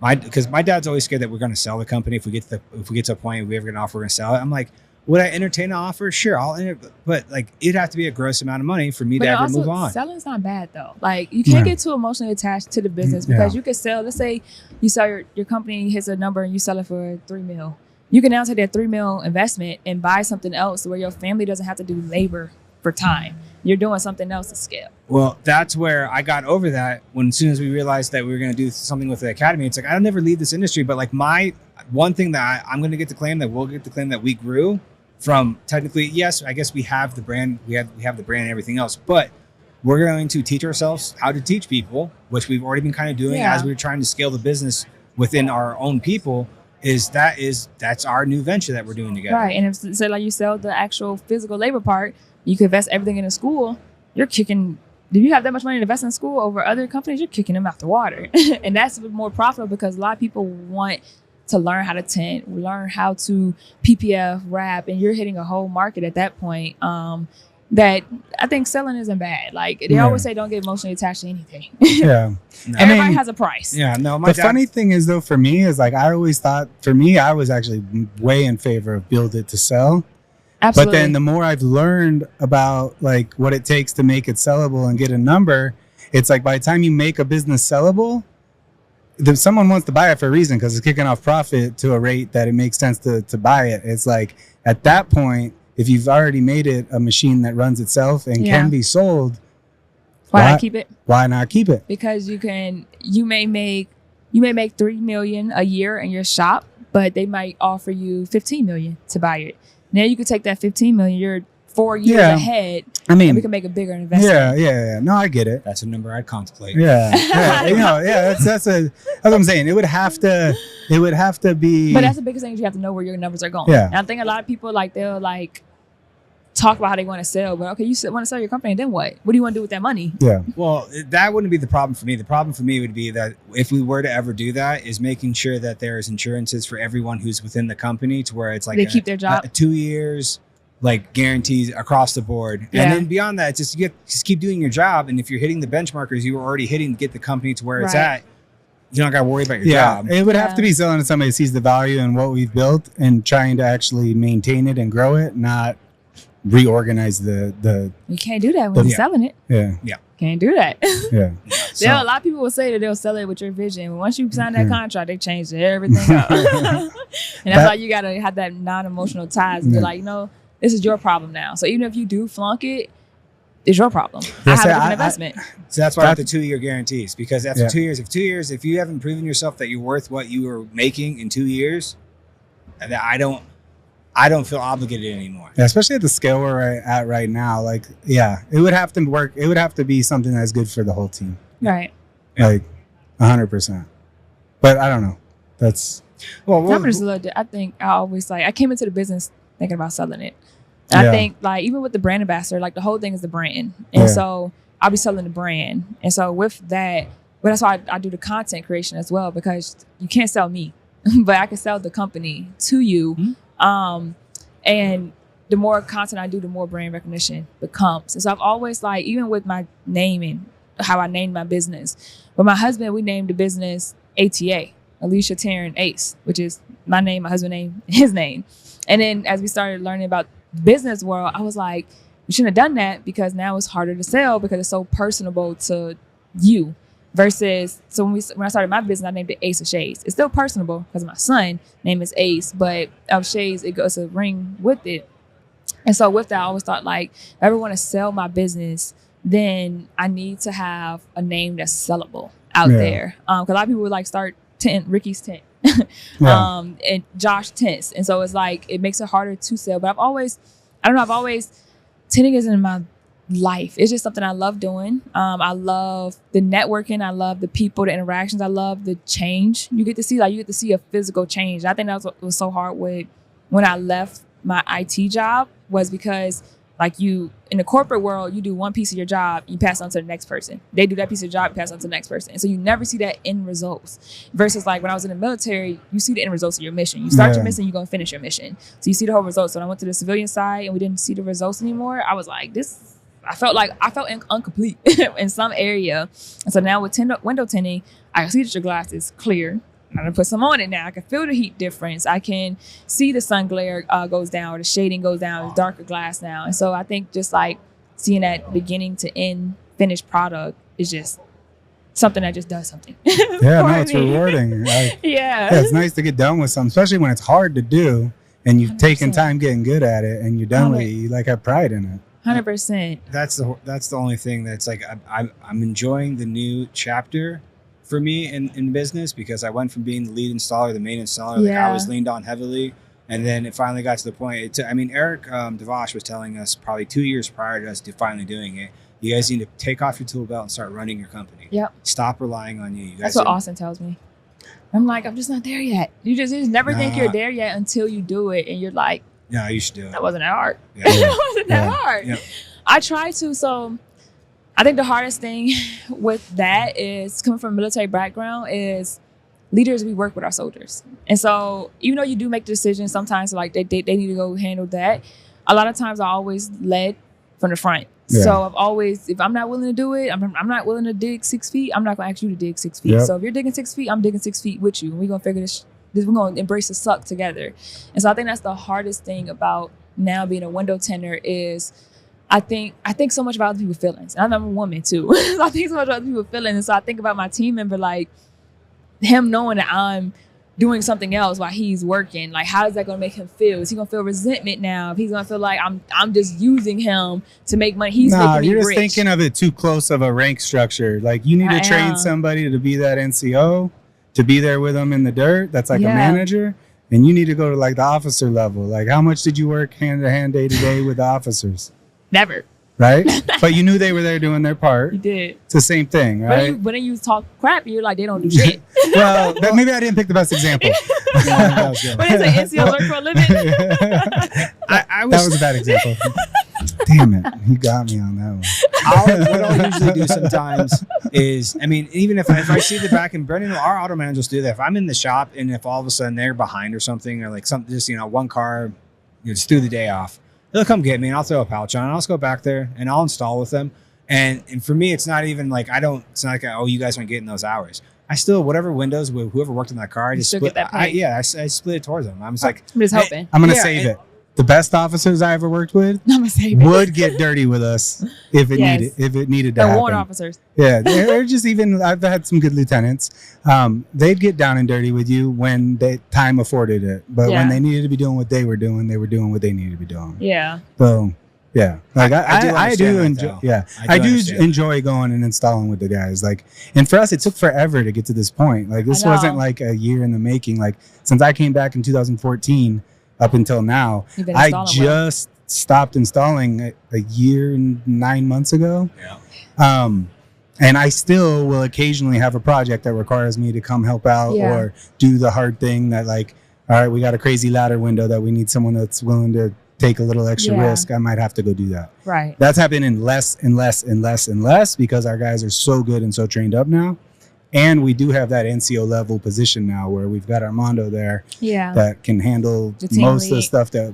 because my dad's always scared that we're going to sell the company if we get to a point we ever get an offer, we're going to sell it. I'm like, would I entertain an offer? Sure, but like, it'd have to be a gross amount of money for me to ever move on. Selling's not bad though. Like, you can't get too emotionally attached to the business, because you could sell. Let's say you sell your company hits a number and you sell it for $3 million. You can now take that $3 million investment and buy something else where your family doesn't have to do labor for time. You're doing something else to scale. Well, that's where I got over that as soon as we realized that we were going to do something with the academy. It's like, I'll never leave this industry, but like, my one thing that I'm going to get to claim, that we'll get to claim, that we grew from, technically, yes, I guess we have the brand, we have the brand and everything else, but we're going to teach ourselves how to teach people, which we've already been kind of doing as we're trying to scale the business within our own people. That's our new venture that we're doing together. Right. And if, say, like, you sell the actual physical labor part, you could invest everything in a school. You're kicking. If you have that much money to invest in school over other companies, you're kicking them out the water. And that's more profitable, because a lot of people want to learn how to tint, learn how to PPF, wrap, and you're hitting a whole market at that point. That I think selling isn't bad. Like, they always say, don't get emotionally attached to anything. Yeah. No. Everybody has a price. Yeah. No. The funny thing is, though, for me, is like, I always thought, for me, I was actually way in favor of build it to sell. Absolutely. But then the more I've learned about like what it takes to make it sellable and get a number, it's like, by the time you make a business sellable, someone wants to buy it for a reason, because it's kicking off profit to a rate that it makes sense to buy it. It's like, at that point, if you've already made it a machine that runs itself and can be sold, why not keep it? Why not keep it? Because you may make $3 million a year in your shop, but they might offer you $15 million to buy it. Now you could take that $15 million. You're 4 years ahead. I mean, and we can make a bigger investment. Yeah. No, I get it. That's a number I'd contemplate. Yeah. That's what I'm saying. It would have to be. But that's the biggest thing, is you have to know where your numbers are going. Yeah. And I think a lot of people, like, they'll like talk about how they want to sell, but okay, you want to sell your company, and then what? What do you want to do with that money? Yeah. Well, that wouldn't be the problem for me. The problem for me would be that if we were to ever do that, is making sure that there's insurances for everyone who's within the company, to where it's like they keep their job 2 years, like, guarantees across the board. And then beyond that, just keep doing your job. And if you're hitting the benchmarkers you were already hitting to get the company to where it's at, you don't got to worry about your job. It would have to be selling to somebody who sees the value in what we've built and trying to actually maintain it and grow it, not reorganize the You can't do that when you're selling it. Yeah. Can't do that. Yeah. A lot of people will say that they'll sell it with your vision. Once you sign that contract, they change everything up. And that's why you got to have that non-emotional ties and be like, this is your problem now. So even if you do flunk it, it's your problem. I have a different investment. So that's why I have the 2-year guarantees, because after 2 years, if you haven't proven yourself that you're worth what you were making in 2 years, I don't feel obligated anymore. Yeah, especially at the scale we're at right now. Like, it would have to work. It would have to be something that's good for the whole team. Right. Like 100%. But I don't know. That's I think I came into the business thinking about selling it. And I think, like, even with the brand ambassador, like, the whole thing is the brand. And so I'll be selling the brand. And so with that, but that's why I do the content creation as well, because you can't sell me, but I can sell the company to you. Mm-hmm. And the more content I do, the more brand recognition becomes. And so I've always, like, even with my name and how I named my business, with my husband, we named the business ATA, Alysha Taryn Ace, which is my name, my husband's name, his name. And then as we started learning about the business world, I was like, we shouldn't have done that, because now it's harder to sell because it's so personable to you. Versus, so when I started my business, I named it Ace of Shades. It's still personable because my son name is Ace, but of Shades, it goes a ring with it. And so with that, I always thought, like, if I ever want to sell my business, then I need to have a name that's sellable out there. Because a lot of people would, like, start Tint, Ricky's Tint. And Josh Tints. And so it's like, it makes it harder to sell. But tinting isn't my life. It's just something I love doing. I love the networking. I love the people, the interactions. I love the change. You get to see a physical change. I think that was so hard when I left my IT job, was because like you in the corporate world, you do one piece of your job, you pass it on to the next person. They do that piece of your job, you pass it on to the next person. And so you never see that end results. Versus like when I was in the military, you see the end results of your mission. You start your mission, you're gonna finish your mission. So you see the whole results. So when I went to the civilian side and we didn't see the results anymore, I was like, I felt incomplete in some area. And so now with window tinting, I can see that your glass is clear. I'm gonna put some on it now. I can feel the heat difference. I can see the sun glare goes down, or the shading goes down. It's darker glass now. And so I think just like seeing that beginning to end finished product is just something that just does something. Yeah, no, it's rewarding. Yeah, it's nice to get done with something, especially when it's hard to do and you've 100%. Taken time getting good at it and you're done with it. You like have pride in it. 100%. That's the only thing that's like I'm enjoying the new chapter for me in business, because I went from being the lead installer, the main installer, like I was leaned on heavily, and then it finally got to the point. Eric Devash was telling us probably 2 years prior to us finally doing it, you guys need to take off your tool belt and start running your company. Yep. Stop relying on you. That's what Austin tells me. I'm like, I'm just not there yet. You just never think you're there yet until you do it, and you're like, no, you should do it. That wasn't that hard. Yeah. That wasn't that hard. Yeah. I try to. So I think the hardest thing with that is, coming from a military background, is leaders, we work with our soldiers. And so even though you do make the decisions sometimes, like they need to go handle that, a lot of times I always led from the front. Yeah. So I've always, if I'm not willing to do it, I'm not willing to dig 6 feet, I'm not going to ask you to dig 6 feet. Yep. So if you're digging 6 feet, I'm digging 6 feet with you. And we're going to figure this, we're going to embrace the suck together. And so I think that's the hardest thing about now being a window tinter is I think so much about other people's feelings. And I'm a woman too. So I think so much about other people's feelings. And so I think about my team member, like him knowing that I'm doing something else while he's working. Like, how is that going to make him feel? Is he going to feel resentment now? If he's going to feel like I'm just using him to make money, he's making me rich. You're just thinking of it too close of a rank structure. Like, you need to train somebody to be that NCO, to be there with them in the dirt. That's like a manager. And you need to go to like the officer level. Like, how much did you work hand to hand, day to day with the officers? Never. Right? But you knew they were there doing their part. You did. It's the same thing, right? But then you talk crap, you're like, they don't do shit. Well, maybe I didn't pick the best example. But it's an NCO work for a living. That was a bad example. Damn it. He got me on that one. What I'll usually do sometimes is, even if I see the back, and Brendan, our auto managers do that. If I'm in the shop and if all of a sudden they're behind or something, or like something, just, one car, just threw the day off, they'll come get me and I'll throw a pouch on and I'll just go back there and I'll install with them. And for me, it's not even like, it's not like, oh, you guys aren't getting those hours. I still, whatever windows, whoever worked in that car, I just split. I split it towards them. I'm just like, I'm just hoping. I'm going to save it. The best officers I ever worked with would get dirty with us if it needed to happen. The warrant officers. Yeah, they're just even. I've had some good lieutenants. They'd get down and dirty with you when time afforded it, but when they needed to be doing what they were doing what they needed to be doing. Yeah. So yeah, like I do enjoy. Yeah, I do enjoy going and installing with the guys. Like, and for us, it took forever to get to this point. Like, this wasn't like a year in the making. Like, since I came back in 2014. Up until now, I just stopped installing a year and 9 months ago. Yeah. And I still will occasionally have a project that requires me to come help out or do the hard thing that, like, all right, we got a crazy ladder window that we need someone that's willing to take a little extra risk. I might have to go do that. Right. That's happening less and less and less and less because our guys are so good and so trained up now. And we do have that NCO level position now where we've got Armando there that can handle most of the stuff that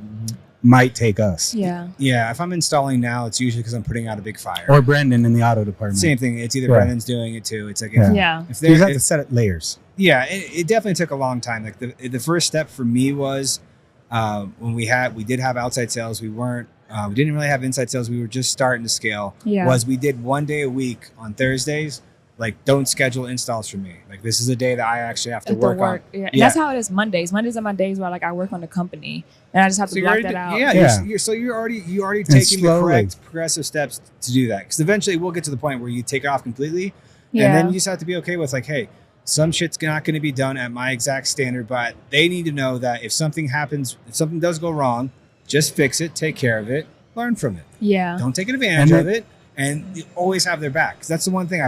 might take us. Yeah. Yeah. If I'm installing now, it's usually because I'm putting out a big fire. Or Brendan in the auto department. Same thing. It's either Brendan's doing it too. It's like, if you have to set it layers. Yeah. It definitely took a long time. Like the first step for me was when we did have outside sales. We didn't really have inside sales. We were just starting to scale. Yeah. Was we did 1 day a week on Thursdays. Like, don't schedule installs for me. Like, this is a day that I actually have to work on. Yeah. And that's how it is Mondays. Mondays are my days where, like, I work on the company. And I just have to block that out. You're already taking the correct progressive steps to do that. Because eventually we'll get to the point where you take it off completely. Yeah. And then you just have to be okay with, like, hey, some shit's not going to be done at my exact standard. But they need to know that if something happens, if something does go wrong, just fix it, take care of it. learn from it. Yeah. Don't take advantage of it, and you always have their back. 'Cause that's the one thing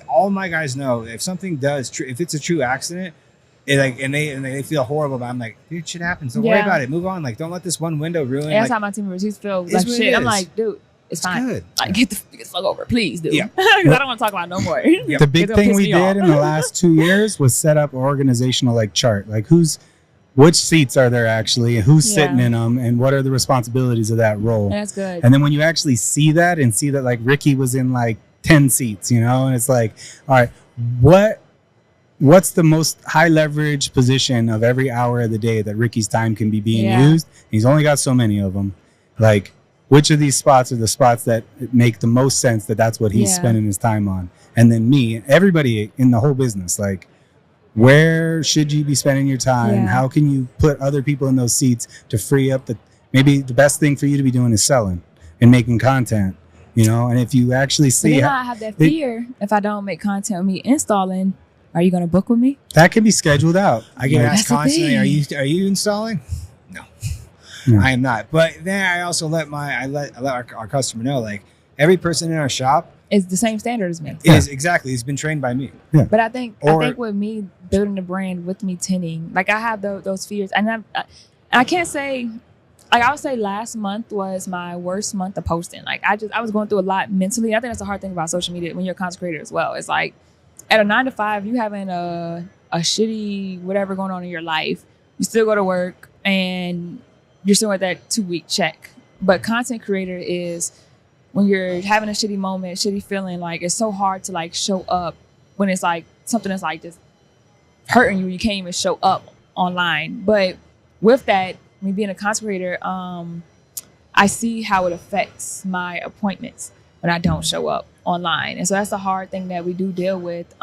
all my guys know. If something if it's a true accident, and they feel horrible about it, I'm like, dude, shit happens. Don't worry about it. Move on. Like, don't let this one window ruin. That's how my team members feel like shit. I'm like, dude, it's fine. Good. Like, get the fuck over, please, dude. Because I don't want to talk about it no more. The big thing we did in the last 2 years was set up an organizational like chart, like which seats are there actually, and who's sitting in them, and what are the responsibilities of that role. That's good. And then when you actually see that like Ricky was in like 10 seats, you know, and it's like, all right, what's the most high leverage position of every hour of the day that Ricky's time can be being used? He's only got so many of them. Like, which of these spots are the spots that make the most sense that's what he's spending his time on? And then everybody in the whole business, like, where should you be spending your time? Yeah. How can you put other people in those seats to free up maybe the best thing for you to be doing is selling and making content, you know? And if you actually see I have that fear, if I don't make content with me installing, are you going to book with me? That can be scheduled out. I get asked constantly, are you installing? No. I am not. But then I also let our customer know, like, every person in our shop is the same standard as me. He's been trained by me. Yeah. But I think with me building the brand with me tinting, like, I have those fears, and I can't say, like, I would say last month was my worst month of posting. Like, I was going through a lot mentally. I think that's the hard thing about social media when you're a content creator as well. It's like, at a 9 to 5, you having a shitty whatever going on in your life, you still go to work and you're still at that 2-week check. But content creator is when you're having a shitty moment, shitty feeling, like, it's so hard to, like, show up when it's like something that's like just hurting you. You can't even show up online. But with that, me being a content creator, I see how it affects my appointments when I don't show up online. And so that's the hard thing that we do deal with.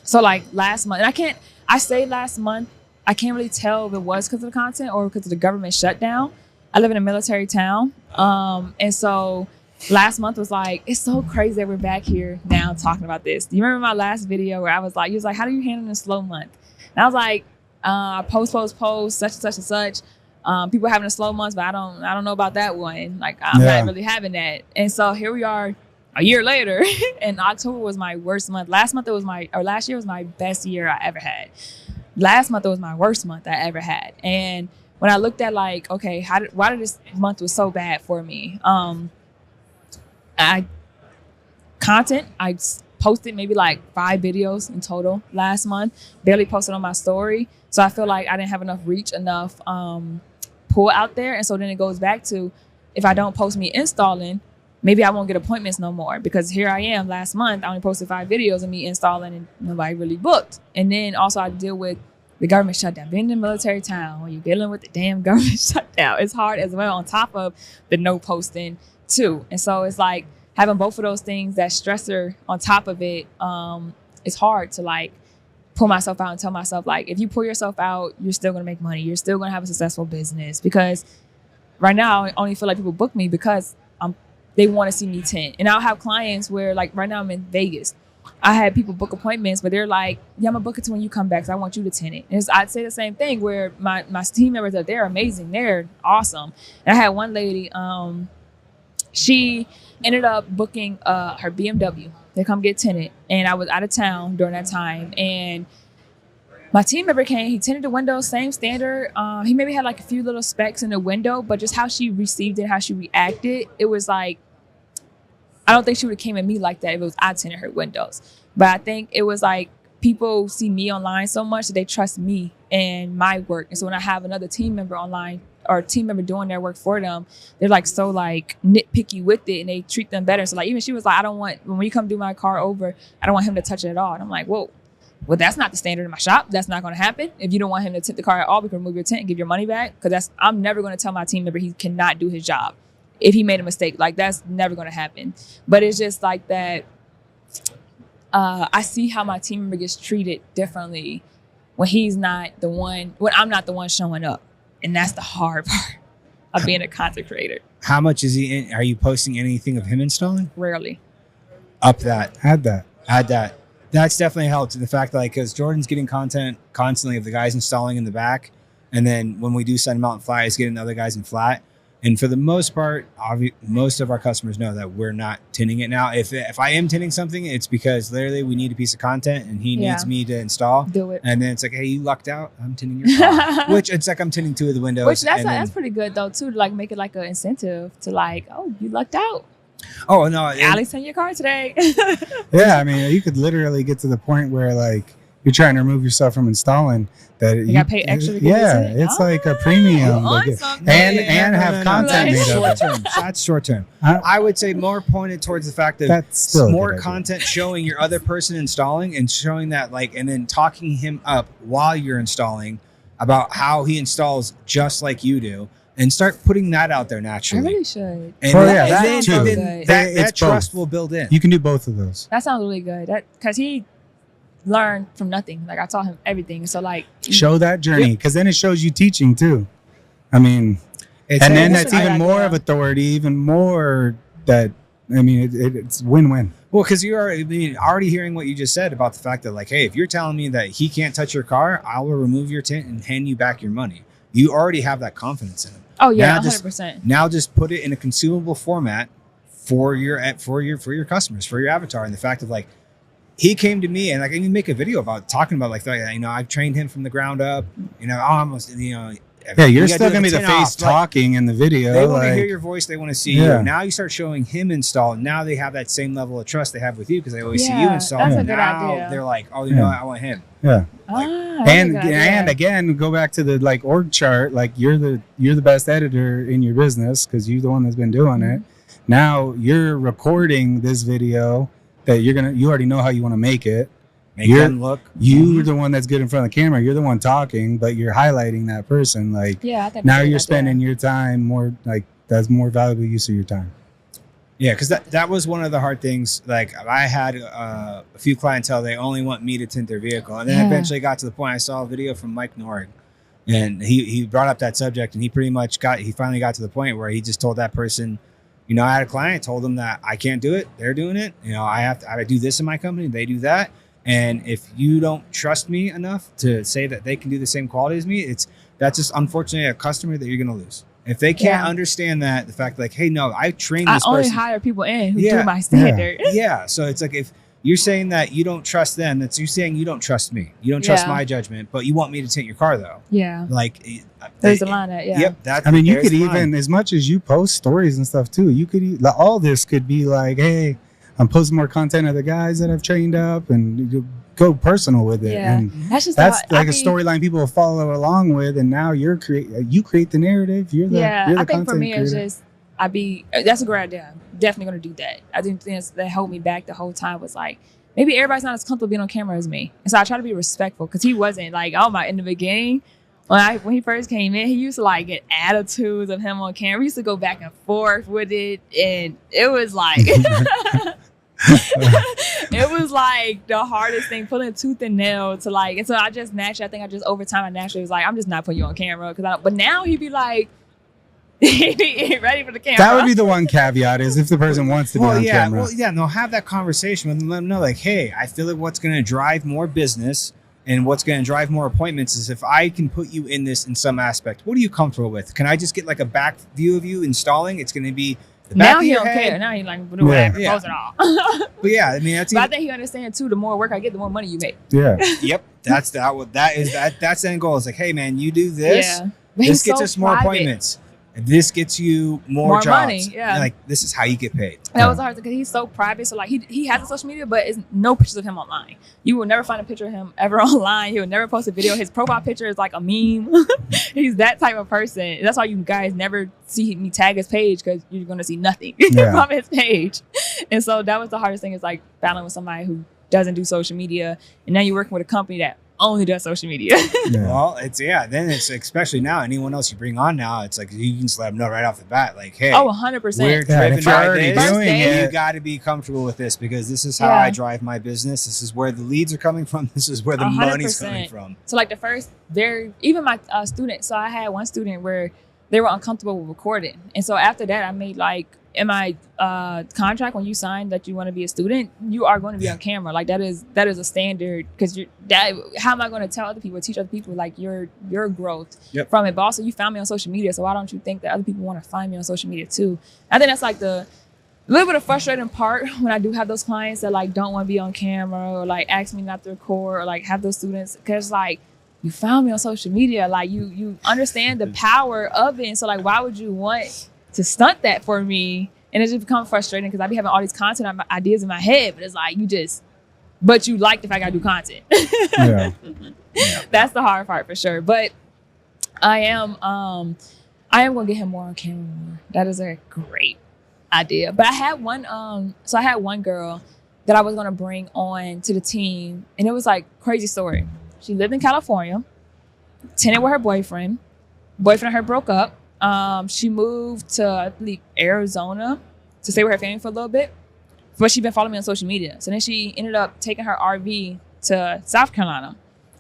So, like, last month, and I say last month, I can't really tell if it was because of the content or because of the government shutdown. I live in a military town. And so last month was like, it's so crazy that we're back here now talking about this. Do you remember my last video where I was like, you was like, how do you handle a slow month? And I was like, post, such and such and such. People having a slow month, but I don't know about that one. Like, I'm not really having that. And so here we are a year later, and October was my worst month. Last year was my best year I ever had. Last month it was my worst month I ever had. And when I looked at, like, okay, why did this month was so bad for me? I posted maybe like 5 videos in total last month, barely posted on my story. So I feel like I didn't have enough reach, enough pull out there. And so then it goes back to, if I don't post me installing, maybe I won't get appointments no more, because here I am last month, I only posted 5 videos of me installing and nobody really booked. And then also I deal with the government shutdown. Being in a military town, when you're dealing with the damn government shutdown, it's hard as well, on top of the no posting too. And so it's like having both of those things, that stressor on top of it, it's hard to, like, pull myself out and tell myself, like, if you pull yourself out, you're still going to make money. You're still going to have a successful business. Because right now I only feel like people book me because they want to see me tint. And I'll have clients where, like, right now I'm in Vegas. I had people book appointments, but they're like, yeah, I'm going to book it to when you come back, because I want you to tint it. And I'd say the same thing, where my team members, they're amazing. They're awesome. And I had one lady, she ended up booking her BMW to come get tinted. And I was out of town during that time. And my team member came, he tinted the window, same standard. He maybe had like a few little specks in the window, but just how she received it, how she reacted, it was like, I don't think she would have came at me like that if it was I tinted her windows. But I think it was like, people see me online so much that they trust me and my work. And so when I have another team member online, or a team member doing their work for them, they're like so like nitpicky with it, and they treat them better. So like, even she was like, when you come do my car over, I don't want him to touch it at all. And I'm like, whoa, well, that's not the standard in my shop. That's not going to happen. If you don't want him to tint the car at all, we can remove your tint and give your money back. Because I'm never going to tell my team member he cannot do his job if he made a mistake. Like, that's never going to happen. But it's just like that. I see how my team member gets treated differently when when I'm not the one showing up. And that's the hard part of being a content creator. How much is he in? Are you posting anything of him installing? Rarely. Up that. Add that. That's definitely helped. The fact that, like, because Jordan's getting content constantly of the guys installing in the back. And then when we do send him out in flat, he's getting other guys in flat. And for the most part, most of our customers know that we're not tinting it now. If I am tinting something, it's because literally we need a piece of content and he needs me to install. Do it. And then it's like, hey, you lucked out. I'm tinting your car. Which it's like I'm tinting 2 of the windows. Which that's pretty good though too, to like make it like an incentive to like, oh, you lucked out. Oh no, Alex in your car today. Yeah, I mean, you could literally get to the point where like you're trying to remove yourself from installing that you got to pay extra to get it's like a premium. And have content made of it. Short term. That's short term. I would say more pointed towards the fact that that's still more content showing your other person installing and showing that like, and then talking him up while you're installing about how he installs just like you do. And start putting that out there naturally. I really should. And that trust will build in. You can do both of those. That sounds really good. Because he learned from nothing. Like I taught him everything. So like show that journey, because then it shows you teaching too. I mean, and then that's even more of authority, even more that. I mean, it's win-win. Well, because you're already hearing what you just said about the fact that like, hey, if you're telling me that he can't touch your car, I will remove your tint and hand you back your money. You already have that confidence in him. Oh yeah, 100%. Now just put it in a consumable format for your customers, for your avatar, and the fact of like he came to me and like I can make a video about talking about like I've trained him from the ground up. Yeah, you're still gonna be the face talking in the video. They want to hear your voice. They want to see you. Now you start showing him install. Now they have that same level of trust they have with you because they always see you install. That's a good idea. They're like, oh, I want him. Yeah. Like, and again, go back to the like org chart. Like you're the best editor in your business because you're the one that's been doing it. Now you're recording this video that you already know how you want to make it. Make them look. You're the one that's good in front of the camera. You're the one talking, but you're highlighting that person. Like I think now you're spending your time more. Like that's more valuable use of your time. Yeah, because that was one of the hard things. Like I had a few clientele, they only want me to tint their vehicle, and then eventually got to the point. I saw a video from Mike Norig, and he brought up that subject, and he finally got to the point where he just told that person, I had a client, told them that I can't do it, they're doing it. I do this in my company, they do that. And if you don't trust me enough to say that they can do the same quality as me, that's just unfortunately a customer that you're going to lose. If they can't understand that, the fact like, hey, no, I trained this person. I only hire people in who do my standard. Yeah. So it's like if you're saying that you don't trust them, that's you saying you don't trust me. You don't trust my judgment, but you want me to tint your car though. Yeah. Like there's a line Yep. You could even, as much as you post stories and stuff too, you could all this could be like, hey, I'm posting more content of the guys that I've trained up and you go personal with it. Yeah. And that's like a storyline people will follow along with. And now you create the narrative. You're the I think for me, creator. it's just, that's a great idea. I'm definitely going to do that. I think things that held me back the whole time was like, maybe everybody's not as comfortable being on camera as me. And so I try to be respectful because he wasn't like, in the beginning, when he first came in, he used to like get attitudes of him on camera. We used to go back and forth with it. And it was like, it was like the hardest thing, pulling tooth and nail to like, and so I just over time I naturally was like, I'm just not putting you on camera but now he'd be like, he'd be ready for the camera. That would be the one caveat is if the person wants to be on camera. Well, yeah, no, have that conversation with them, let them know like, hey, I feel like what's going to drive more business and what's going to drive more appointments is if I can put you in this in some aspect. What are you comfortable with? Can I just get like a back view of you installing? It's going to be now he don't care. Now he like do whatever, post it all. But yeah, I mean that's. But I think he understands too. The more work I get, the more money you make. Yeah. Yep. That's the end goal. It's like, hey man, you do this. Yeah. This gets us more appointments. This gets you more jobs. Money. Yeah. Like this is how you get paid. That was the hard thing because he's so private. So like he has a social media, but it's no pictures of him online. You will never find a picture of him ever online. He will never post a video. His profile picture is like a meme. He's that type of person. That's why you guys never see me tag his page because you're gonna see nothing from his page. And so that was the hardest thing is like battling with somebody who doesn't do social media, and now you're working with a company that only does social media. Well, then it's especially now, anyone else you bring on now, it's like you can just let them know right off the bat, like, hey, 100%. We're driven by this. You got to be comfortable with this because this is how I drive my business. This is where the leads are coming from. This is where the 100%. Money's coming from. So like the first, even my students, so I had one student where they were uncomfortable with recording. And so after that, I made like contract, when you sign that you want to be a student, you are going to be on camera. Like that is a standard, because how am I going to tell other people, teach other people like your growth from it? But also, you found me on social media, so why don't you think that other people want to find me on social media too? I think that's like the little bit of frustrating part when I do have those clients that like don't want to be on camera, or like ask me not to record, or like have those students, because like, you found me on social media, like you understand the power of it, and so like, why would you want to stunt that for me? And it just becomes frustrating, because I be having all these content ideas in my head, but it's like, but you like the fact I do content. Yeah. That's the hard part for sure. But I am gonna get him more on camera more. That is a great idea. But I had one girl that I was gonna bring on to the team, and it was like crazy story. She lived in California, tinted with her boyfriend. Boyfriend and her broke up. She moved to, I believe, Arizona to stay with her family for a little bit. But she'd been following me on social media. So then she ended up taking her RV to South Carolina.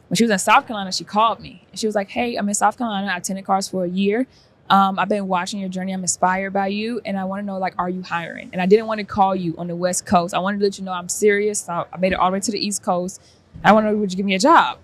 When she was in South Carolina, she called me. And she was like, hey, I'm in South Carolina. I've tinted cars for a year. I've been watching your journey. I'm inspired by you. And I want to know, like, are you hiring? And I didn't want to call you on the West Coast. I wanted to let you know I'm serious. So I made it all the way to the East Coast. I want to know, would you give me a job?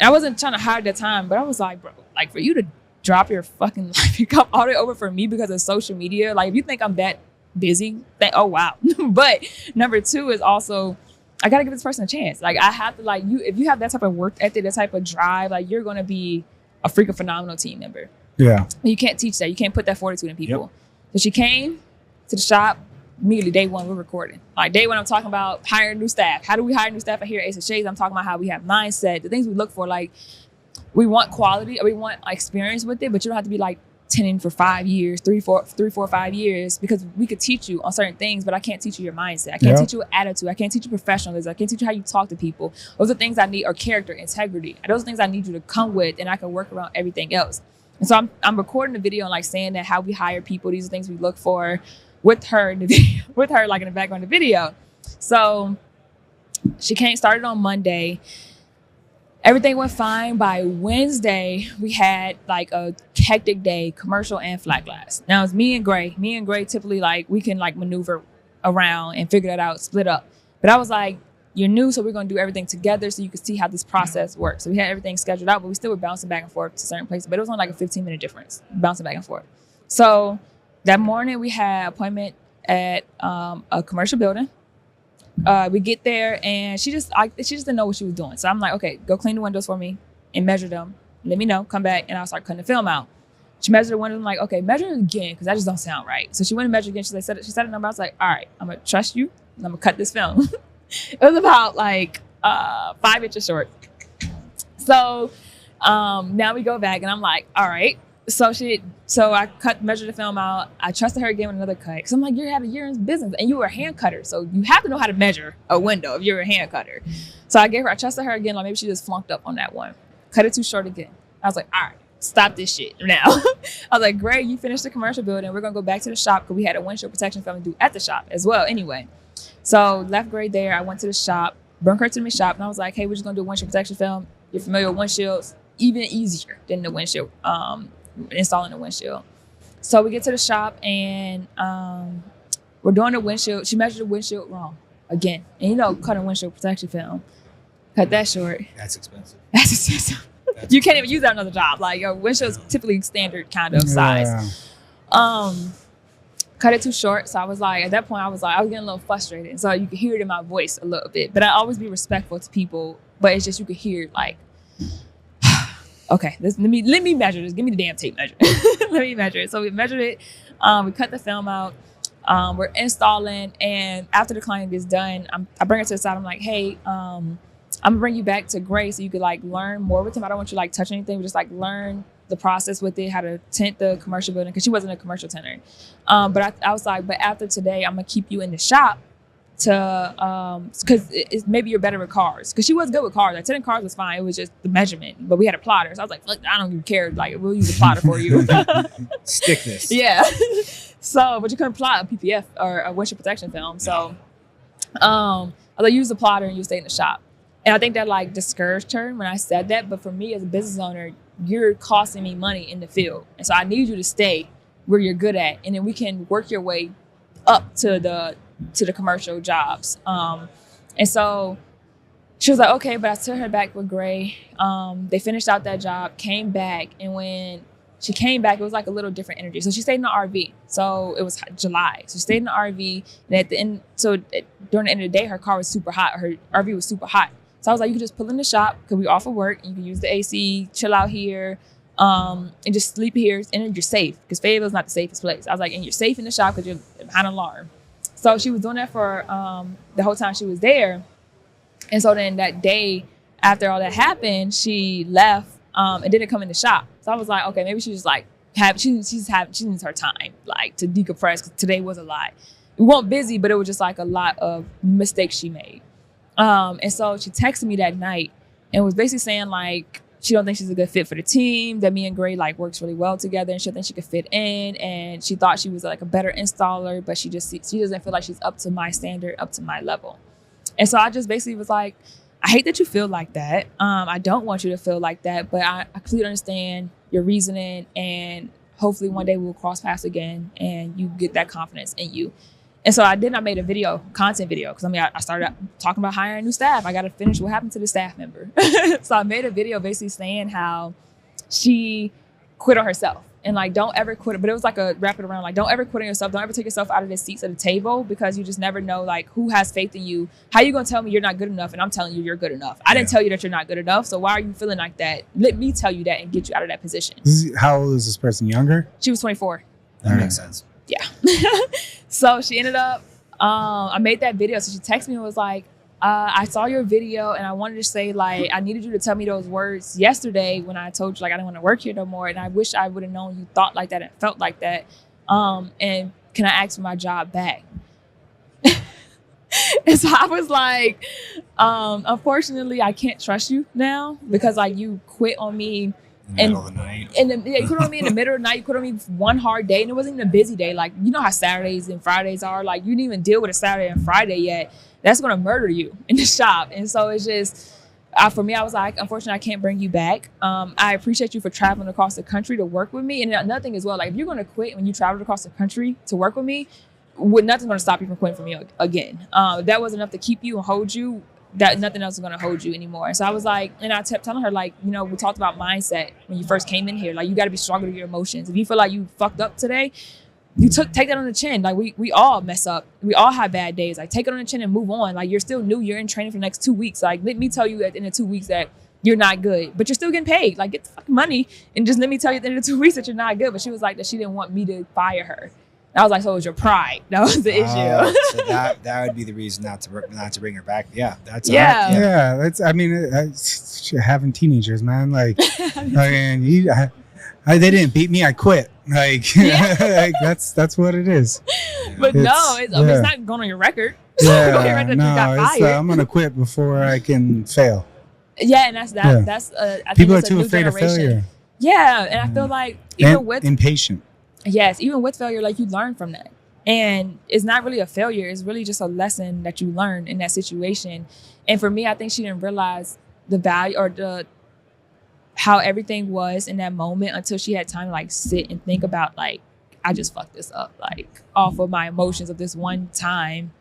And I wasn't trying to hire at the time, but I was like, bro, like, for you to drop your fucking life, you come all the way over for me because of social media. Like, if you think I'm that busy, oh wow. But number two is also, I gotta give this person a chance. Like, I have to, like, if you have that type of work ethic, that type of drive, like, you're gonna be a freaking phenomenal team member. Yeah. You can't teach that. You can't put that fortitude in people. Yep. So she came to the shop. Immediately, day one, we're recording. Like, day one, I'm talking about hiring new staff. How do we hire new staff here at Ace of Shades? I'm talking about how we have mindset, the things we look for. Like, we want quality, or we want experience with it, but you don't have to be like tinting for 5 years, 3, 4, 5 years, because we could teach you on certain things, but I can't teach you your mindset. I can't teach you attitude. I can't teach you professionalism. I can't teach you how you talk to people. Those are things I need, or character, integrity. Those are things I need you to come with, and I can work around everything else. And so I'm recording the video and like saying that how we hire people. These are things we look for with her in the video, with her like in the background of the video. So she started on Monday. Everything went fine. By Wednesday, we had like a hectic day, commercial and flat glass. Now it's me and Gray. Me and Gray typically like we can like maneuver around and figure that out, split up. But I was like, you're new, so we're gonna do everything together so you can see how this process works. So we had everything scheduled out, but we still were bouncing back and forth to certain places. But it was only like a 15-minute difference, bouncing back and forth. So that morning we had an appointment at a commercial building. We get there and she just didn't know what she was doing. So I'm like, okay, go clean the windows for me and measure them. Let me know, come back, and I'll start cutting the film out. She measured the windows. I'm like, okay, measure it again, because that just don't sound right. So she went and measured again. She said a number. I was like, all right, I'm gonna trust you and I'm gonna cut this film. It was about like 5 inches short. So now we go back and I'm like, all right. So I measured the film out. I trusted her again with another cut. Because I'm like, you had a year in business and you were a hand cutter. So you have to know how to measure a window if you're a hand cutter. So I trusted her again. Like, maybe she just flunked up on that one. Cut it too short again. I was like, all right, stop this shit now. I was like, great, you finished the commercial building. We're going to go back to the shop because we had a windshield protection film to do at the shop as well anyway. So left Gray there. I went to the shop, brought her to the shop, and I was like, hey, we're just going to do windshield protection film. You're familiar with windshields. Even easier than the windshield, installing the windshield. So we get to the shop and we're doing the windshield. She measured the windshield wrong again. And cutting windshield protection film. Cut that short. That's expensive. That's expensive. You can't even use that on another job. Like, your windshield's typically standard kind of size. Cut it too short. So I was like, at that point, I was getting a little frustrated. And so you could hear it in my voice a little bit. But I always be respectful to people. But it's just, you could hear it like, okay, let me measure this. Give me the damn tape measure. Let me measure it. So we measured it. We cut the film out. We're installing. And after the client gets done, I bring her to the side. I'm like, hey, I'm going to bring you back to Gray so you could like learn more with him. I don't want you to like touch anything. We just like learn the process with it, how to tint the commercial building, because she wasn't a commercial tinter. But I was like, but after today, I'm going to keep you in the shop to, because maybe you're better with cars. Because she was good with cars. Like, tinting cars was fine. It was just the measurement. But we had a plotter. So I was like, look, I don't even care. Like, we'll use a plotter for you. Stick this. Yeah. So, but you couldn't plot a PPF or a windshield protection film. So I was like, use the plotter and you stay in the shop. And I think that like discouraged her when I said that. But for me as a business owner, you're costing me money in the field. And so I need you to stay where you're good at. And then we can work your way up to the commercial jobs. And so she was like, okay, but I took her back with Gray. They finished out that job, came back, and when she came back, it was like a little different energy. So she stayed in the RV. So it was July. So she stayed in the RV, and at the end, during the end of the day, her car was super hot. Her RV was super hot. So I was like, you can just pull in the shop because we off of work. And you can use the AC, chill out here, and just sleep here, and you're safe because Fayetteville's not the safest place. I was like, and you're safe in the shop because you're behind an alarm. So she was doing that for the whole time she was there. And so then that day after all that happened, she left and didn't come in the shop. So I was like, okay, maybe she just like she needs her time like to decompress because today was a lot. We weren't busy, but it was just like a lot of mistakes she made. And so she texted me that night and was basically saying like she don't think she's a good fit for the team, that me and Gray like works really well together and she think she could fit in, and she thought she was like a better installer, but she doesn't feel like she's up to my standard, up to my level. And so I just basically was like, I hate that you feel like that. I don't want you to feel like that, but I completely understand your reasoning, and hopefully one day we'll cross paths again and you get that confidence in you. And so I made a content video, because I started talking about hiring new staff. I got to finish what happened to the staff member. So I made a video basically saying how she quit on herself. And like, don't ever quit. But it was like a wrap it around, like, don't ever quit on yourself. Don't ever take yourself out of the seats at the table, because you just never know like who has faith in you. How you gonna tell me you're not good enough and I'm telling you you're good enough? I didn't tell you that you're not good enough. So why are you feeling like that? Let me tell you that and get you out of that position. How old is this person? Younger? She was 24. That makes sense. Yeah. So she ended up, I made that video. So she texted me and was like, I saw your video and I wanted to say like, I needed you to tell me those words yesterday when I told you like I didn't want to work here no more. And I wish I would have known you thought like that and felt like that. And can I ask for my job back? And so I was like, unfortunately, I can't trust you now, because like you quit on me. Middle of the night. You quit on me in the middle of the night. You quit on me one hard day, and it wasn't even a busy day. Like, you know how Saturdays and Fridays are. Like, you didn't even deal with a Saturday and Friday yet. That's gonna murder you in the shop. And so it's just, for me, I was like, unfortunately, I can't bring you back. I appreciate you for traveling across the country to work with me. And another thing as well, like if you're gonna quit when you traveled across the country to work with me, nothing's gonna stop you from quitting for me again. That was enough to keep you and hold you. That nothing else is going to hold you anymore. And so I was like, and I kept telling her, like, you know, we talked about mindset when you first came in here. Like, you got to be stronger with your emotions. If you feel like you fucked up today, take that on the chin. Like, we all mess up. We all have bad days. Like, take it on the chin and move on. Like, you're still new. You're in training for the next 2 weeks. Like, let me tell you at the end of 2 weeks that you're not good, but you're still getting paid. Like, get the fucking money and just let me tell you at the end of 2 weeks that you're not good. But she was like that she didn't want me to fire her. I was like, so it was your pride. That was the issue. So that would be the reason not to bring her back. Yeah, that's yeah. That's, I mean, having teenagers, man. Like, they didn't beat me. I quit. Like, like that's what it is. But it's not going on your record. Yeah, you got fired. I'm gonna quit before I can fail. Yeah, and that's that. Yeah. That's I people think are too afraid of failure. Yeah, and I feel like impatient. Yes, even with failure, like you learn from that. And it's not really a failure. It's really just a lesson that you learn in that situation. And for me, I think she didn't realize the value or how everything was in that moment until she had time to like sit and think about like, I just fucked this up, like off of my emotions of this one time.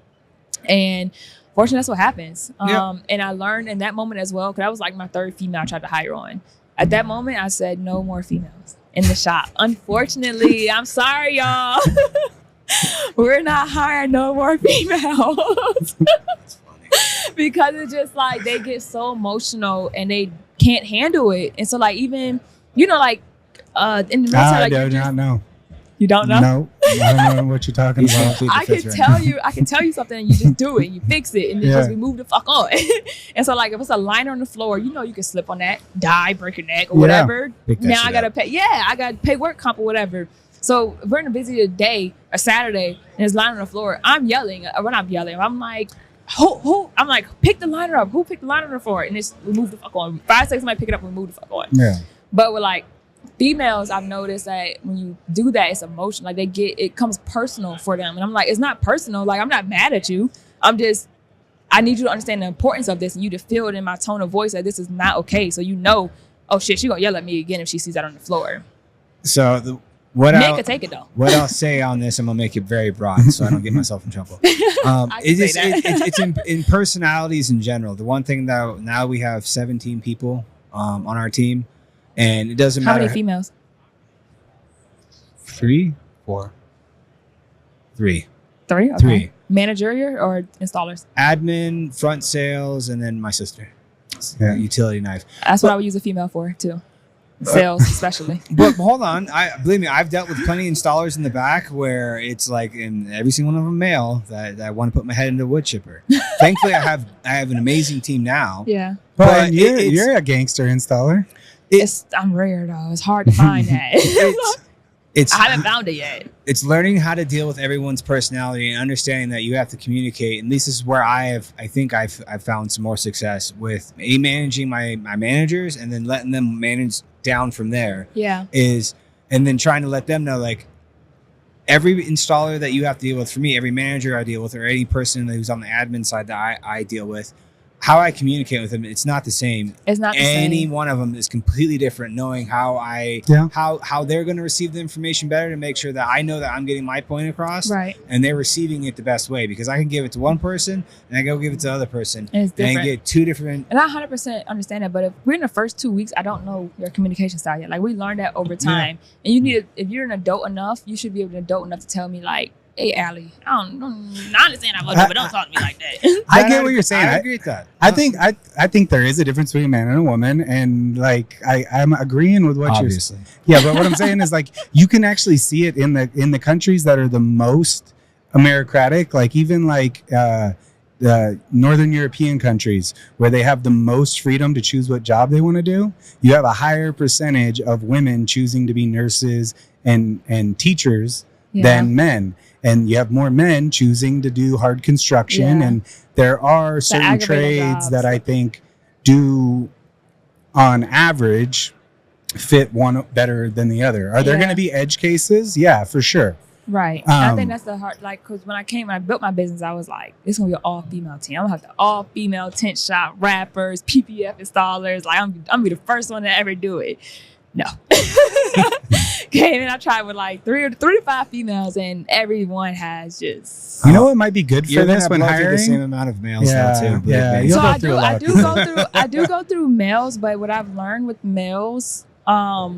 And fortunately, that's what happens. And I learned in that moment as well, because that was like my third female I tried to hire on. At that moment, I said, no more females in the shop. Unfortunately, I'm sorry, y'all. We're not hiring no more females. Because it's just like they get so emotional and they can't handle it. And so like even, you know, like in the military, I do not know. You don't know? No, I don't know what you're talking about. I can tell you something and you just do it. You fix it and just we move the fuck on. And so like if it's a liner on the floor, you know you can slip on that, die, break your neck or whatever. Now I gotta pay. Yeah, I gotta pay work comp or whatever. So if we're in a busy day, a Saturday, and there's liner on the floor, I'm yelling. We're not yelling. I'm like, who? I'm like, pick the liner up. Who picked the liner up for? And it's we move the fuck on. 5 seconds, somebody pick it up and move the fuck on. Yeah. But we're like, females, I've noticed that when you do that, it's emotional. Like it comes personal for them. And I'm like, it's not personal. Like, I'm not mad at you. I need you to understand the importance of this and you to feel it in my tone of voice that this is not okay. So you know, oh shit, she gonna yell at me again if she sees that on the floor. So Nick could take it though. What I'll say on this, I'm gonna make it very broad so I don't get myself in trouble. It's in personalities in general. The one thing that now we have 17 people on our team, and it doesn't matter. How many females? 3, 4, 3. 3? Okay. 3. Managerial or installers? Admin, front sales, and then my sister. Yeah. Utility knife. That's what I would use a female for too. Sales, especially. But hold on, believe me, I've dealt with plenty of installers in the back where it's like, in every single one of them male that want to put my head into a wood chipper. Thankfully, I have an amazing team now. Yeah, but you're a gangster installer. I'm rare though. It's hard to find that. I haven't found it yet. It's learning how to deal with everyone's personality and understanding that you have to communicate. And this is where I've found some more success with managing my managers and then letting them manage down from there. Yeah. And then trying to let them know, like, every installer that you have to deal with, for me, every manager I deal with, or any person who's on the admin side that I deal with, how I communicate with them, it's not the same. It's not the same. Any one of them is completely different, knowing how how they're going to receive the information better to make sure that I know that I'm getting my point across, right? And they're receiving it the best way, because I can give it to one person and I go give it to the other person, and it's different. And I get two different. And I 100% understand that, but if we're in the first 2 weeks, I don't know your communication style yet. Like, we learned that over time, and you need if you're an adult enough, you should be able to adult enough to tell me, like, hey, Allie, I understand how much, but don't talk to me like that. I get what you're saying. I agree with that. I think there is a difference between a man and a woman, and like I'm agreeing with what you're saying. Yeah, but what I'm saying is, like, you can actually see it in the countries that are the most meritocratic, like even like the Northern European countries where they have the most freedom to choose what job they want to do. You have a higher percentage of women choosing to be nurses and teachers than men. And you have more men choosing to do hard construction. And there are certain trades that I think do, on average, fit one better than the other. Are there going to be edge cases? Yeah, for sure. Right. I think that's the hard, like, because when I built my business, I was like, it's going to be an all-female team. I'm going to have the all-female tint shop, rappers, PPF installers. Like, I'm going to be the first one to ever do it. No. Okay, and I tried with like 3 to 5 females, and everyone has just. You know what might be good for this when hiring? The same amount of males now too. Yeah. So I do go through males, but what I've learned with males, I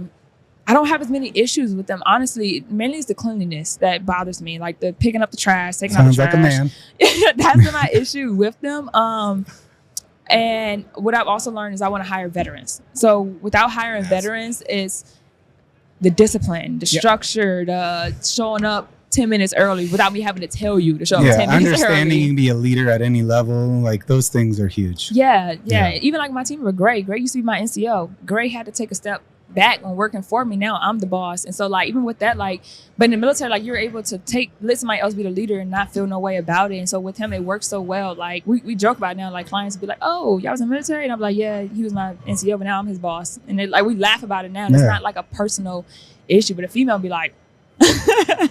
don't have as many issues with them. Honestly, mainly it's the cleanliness that bothers me, like the picking up the trash, taking out the trash. Sounds like a man. That's been my issue with them. And what I've also learned is I want to hire veterans. So without hiring veterans, is the discipline, the structure, the showing up 10 minutes early without me having to tell you to show up 10 minutes early. Understanding you can be a leader at any level, like those things are huge. Yeah. Even like my team with Gray used to be my NCO. Gray had to take a step back when working for me. Now I'm the boss. And so, like, even with that, like, but in the military, like, you're able to let somebody else be the leader and not feel no way about it. And so with him, it works so well. Like, we joke about it now, like, clients be like, oh, y'all was in the military? And I'm like, yeah, he was my NCO, but now I'm his boss. And like, we laugh about it now. And it's not like a personal issue, but a female be like,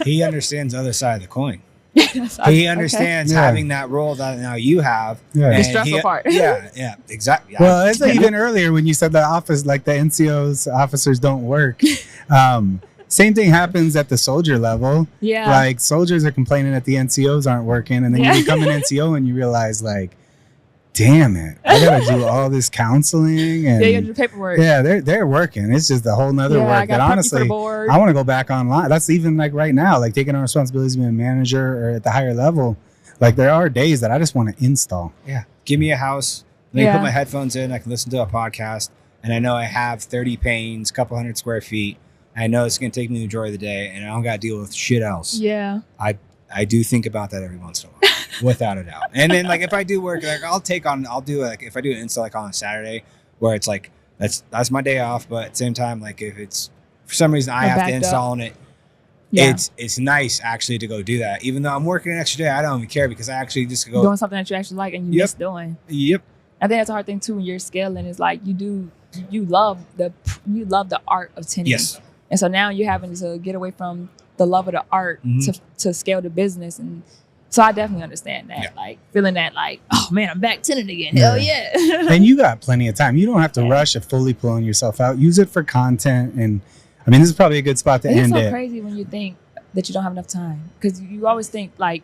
he understands the other side of the coin. He understands having that role that now you have. The stressful part. Yeah, exactly. Well, it's like even earlier when you said the office, like the NCOs officers don't work. Same thing happens at the soldier level. Yeah. Like, soldiers are complaining that the NCOs aren't working, and then you become an NCO and you realize, like, damn it, I gotta do all this counseling and you gotta do paperwork. Yeah, they're working. It's just a whole nother work that honestly I want to go back online. That's even like right now, like taking on responsibilities being a manager or at the higher level. Like, there are days that I just want to install. Yeah, give me a house. Let me put my headphones in. I can listen to a podcast, and I know I have 30 panes, a couple hundred square feet. I know it's gonna take me the majority of the day, and I don't gotta deal with shit else. Yeah, I do think about that every once in a while. Without a doubt. And then, like, if I do work, like, if I do an install, like, on a Saturday where it's like, that's my day off. But at the same time, like, if it's for some reason I have to install on it, it's nice actually to go do that. Even though I'm working an extra day, I don't even care, because I actually just go doing something that you actually like and you miss doing. Yep. I think that's a hard thing too when you're scaling. Is like you love the art of tinting. Yes. And so now you're having to get away from the love of the art to scale the business. And so I definitely understand that, like, feeling that, like, oh man, I'm back tinting again. Hell yeah. And you got plenty of time. You don't have to rush at fully pulling yourself out. Use it for content. And I I mean, this is probably a good spot to It's end so it. crazy when you think that you don't have enough time, because you always think like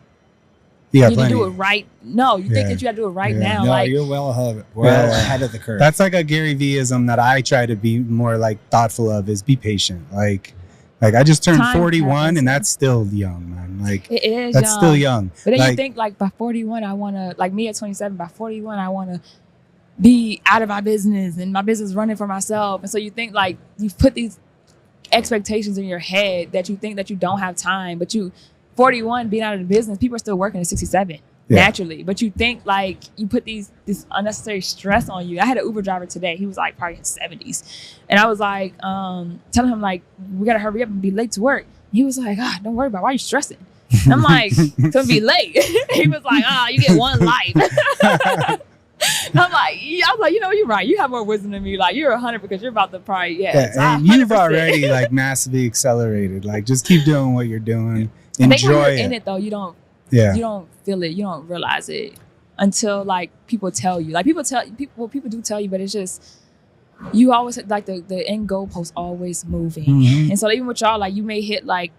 You got you need to plenty. do it right. No, you think Yeah. that you got to do it right Yeah. now. No, like you're well Yeah. ahead of the curve. That's like a Gary Vee-ism that I try to be more like thoughtful of, is be patient. Like I just turned Time 41 happens. and that's still young, man. Like it is. that's young. still young. But then Like, you think like by 41, I want to, like me at 27, by 41, I want to be out of my business and my business running for myself. And so you think like you've put these expectations in your head that you think that you don't have time, but 41 being out of the business, people are still working at 67 naturally. But you think like you put this unnecessary stress on you. I had an Uber driver today. He was like probably in his 70s. And I was like, telling him like, we got to hurry up and be late to work. He was like, don't worry about it. Why are you stressing? And I'm like, gonna be late. He was like, you get one life. I'm like, you know, you're right. You have more wisdom than me. Like, you're 100 because you're about to probably, and you've already like massively accelerated. Like, just keep doing what you're doing. I think when Enjoy you're it. in it though, you don't feel it. You don't realize it until like people tell you. Like people do tell you, but it's just, you always like the end goal post always moving. Mhm. And so even with y'all, like you may hit like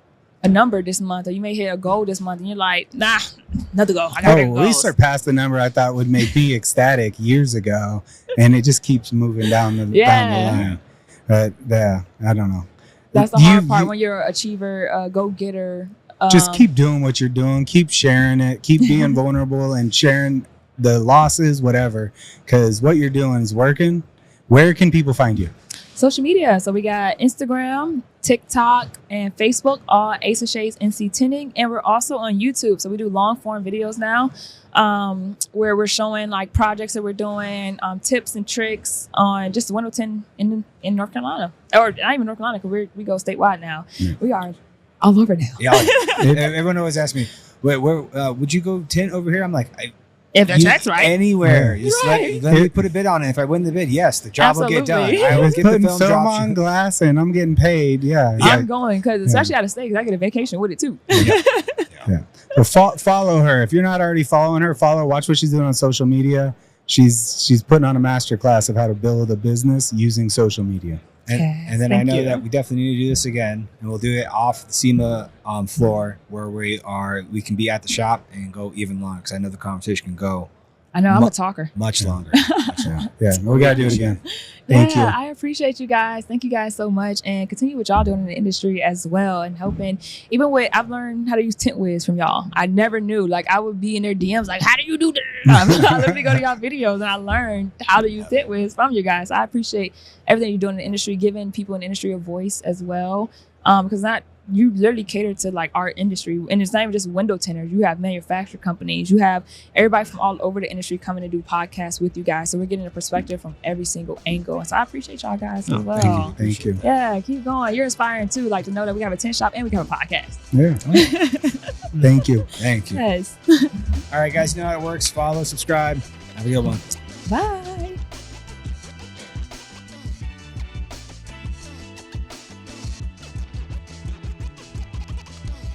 a number this month, or you may hit a goal this month, and you're like, nah, another goal. I gotta We surpassed the number I thought would make me ecstatic years ago, and it just keeps moving down the line. But yeah, I don't know. That's the hard part when you're an achiever, go-getter. Just keep doing what you're doing. Keep sharing it. Keep being vulnerable and sharing the losses, whatever, because what you're doing is working. Where can people find you? Social media. So we got Instagram, TikTok, and Facebook, all Ace of Shades NC Tinting. And we're also on YouTube. So we do long form videos now, where we're showing like projects that we're doing, tips and tricks on just window tint in North Carolina. Or not even North Carolina, because we go statewide now. Yeah. We are all over now. Yeah, everyone always asks me, where would you go tint over here? I'm like, if the check's right, anywhere. Yeah. Just right. let me put a bid on it. If I win the bid, yes, the job will get done. I will get putting the film on glass and I'm getting paid. Yeah, I'm going because especially out of state, because I get a vacation with it too. Yeah. But follow her if you're not already following her. Watch what she's doing on social media. She's putting on a master class of how to build a business using social media. And then I know that we definitely need to do this again, and we'll do it off the SEMA floor where we can be at the shop and go even longer, because I know the conversation can go. I know I'm a talker. Much longer. Yeah, we gotta do it again. Thank you. I appreciate you guys. Thank you guys so much, and continue what y'all doing in the industry as well, and helping. Even with, I've learned how to use Tint Wiz from y'all. I never knew. Like I would be in their DMs, like, how do you do that? I literally go to y'all videos, and I learned how to use Tint Wiz from you guys. I appreciate everything you're doing in the industry, giving people in the industry a voice as well, because you literally cater to like our industry, and it's not even just window tinters. You have manufacturer companies, you have everybody from all over the industry coming to do podcasts with you guys. So we're getting a perspective from every single angle. And so I appreciate y'all guys as well. Thank you. Yeah, keep going. You're inspiring too. Like to know that we have a tint shop and we have a podcast. Yeah. Thank you. Thank you. Yes. All right, guys, you know how it works. Follow, subscribe. Have a good one. Bye.